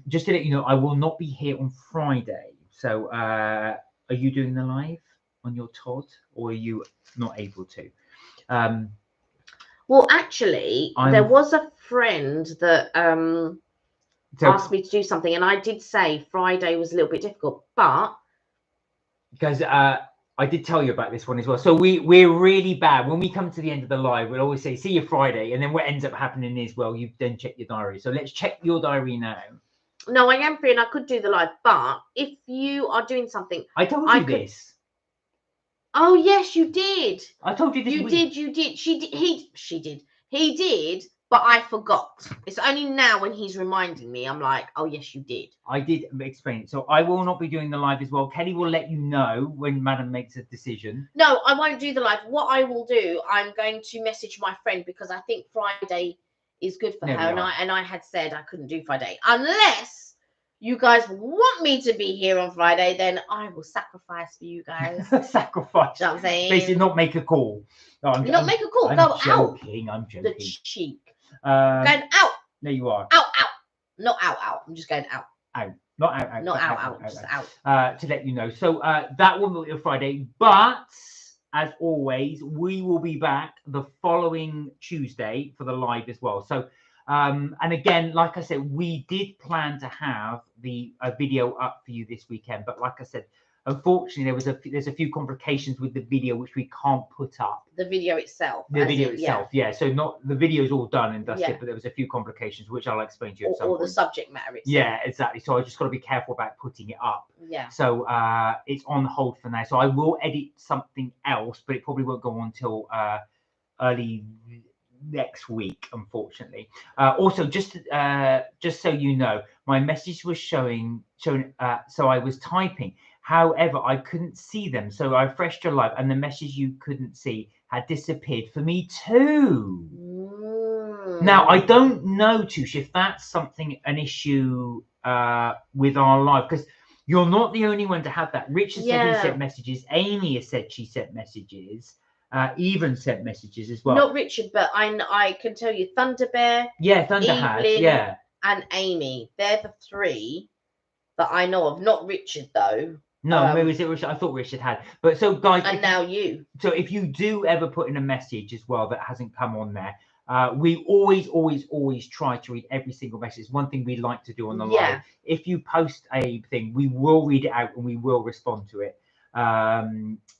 Just to let you know, I will not be here on Friday. So, are you doing the live on your Todd, or are you not able to? Well, actually, there was a friend that asked me to do something, and I did say Friday was a little bit difficult, but because I did tell you about this one as well. So we're really bad when we come to the end of the live. We'll always say, "See you Friday," and then what ends up happening is, well, you then check your diary. So let's check your diary now. No, I am free and I could do the live, but if you are doing something, I told you this. Oh yes, you did. I told you this. You did. She did. He did, but I forgot. It's only now when he's reminding me, I'm like, oh yes, you did. I did explain it. So I will not be doing the live as well. Kelly will let you know when Madam makes a decision. No, I won't do the live. What I will do, I'm going to message my friend because I think Friday is good for her. And I had said I couldn't do Friday unless you guys want me to be here on Friday, then I will sacrifice for you guys. Sacrifice. You know what I'm saying? Basically, not make a call. No, make a call. Go out. I'm joking. The cheek. Going out. There you are. Out. Not out. I'm just going out. Out. Not out. Not out. Just out. To let you know. So that will be Friday. But as always, we will be back the following Tuesday for the live as well. So and again, like I said, we did plan to have a video up for you this weekend, but like I said, unfortunately, there's a few complications with the video which we can't put up. The video itself. The video itself, yeah. So not the video's all done and dusted, but there was a few complications which I'll explain to you at some point. Or the subject matter itself. Yeah, exactly. So I just got to be careful about putting it up. Yeah. So it's on hold for now. So I will edit something else, but it probably won't go on until early next week, unfortunately. Also, just so you know, my message was shown. So I was typing. However, I couldn't see them. So I refreshed your live, and the message you couldn't see had disappeared for me too. Now I don't know, Tush, if that's an issue with our live, because you're not the only one to have that. Richard said he sent messages. Amy has said she sent messages. Even sent messages as well. Not Richard, but I can tell you, Thunder Bear. Yeah, Thunder has. And Amy. They're the three that I know of. Not Richard though. No, maybe was it Richard? I thought Richard had. But so guys, and now you. So if you do ever put in a message as well that hasn't come on there, we always try to read every single message. It's one thing we like to do on the live. If you post a thing, we will read it out and we will respond to it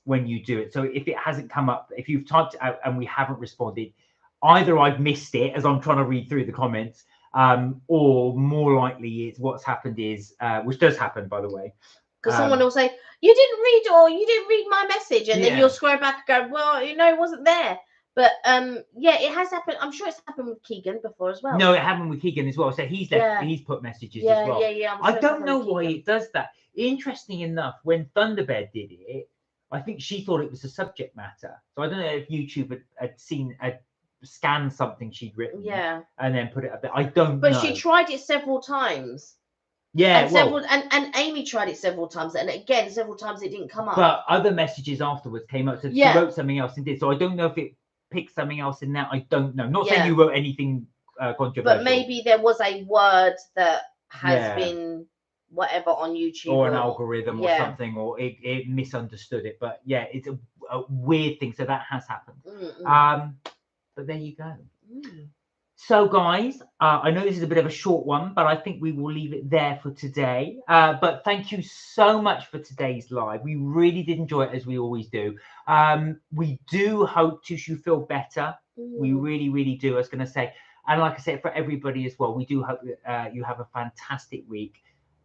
when you do it. So if it hasn't come up, if you've typed it out and we haven't responded, either I've missed it as I'm trying to read through the comments, or more likely it's what's happened is, which does happen, by the way. Because someone will say, you didn't read my message, and then you'll scroll back and go, well, it wasn't there. But it has happened. I'm sure it's happened with Keegan before as well. No, it happened with Keegan as well. So he's put messages as well. I don't know why it does that. Interesting enough, when Thunderbird did it, I think she thought it was a subject matter. So I don't know if YouTube had scanned something she'd written, and then put it up there. I don't know. But she tried it several times. Yeah, and Amy tried it several times, and again several times it didn't come up. But other messages afterwards came up, so she wrote something else and did. So I don't know if it picked something else in there. I don't know. Not saying you wrote anything controversial, but maybe there was a word that has been whatever on YouTube, or an algorithm or something, or it misunderstood it. But it's a weird thing. So that has happened. But there you go. So guys, I know this is a bit of a short one, but I think we will leave it there for today. But thank you so much for today's live. We really did enjoy it, as we always do. We do hope you feel better. We really, really do. I was going to say, and like I said, for everybody as well, we do hope that you have a fantastic week.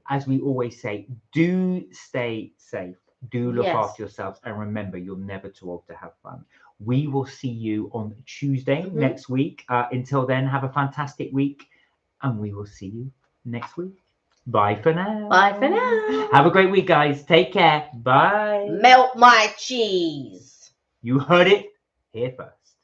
As we always say, do stay safe. Do look after yourselves. And remember, you're never too old to have fun. We will see you on Tuesday next week. Until then, have a fantastic week. And we will see you next week. Bye for now. Bye for now. Have a great week, guys. Take care. Bye. Melt my cheese. You heard it here first.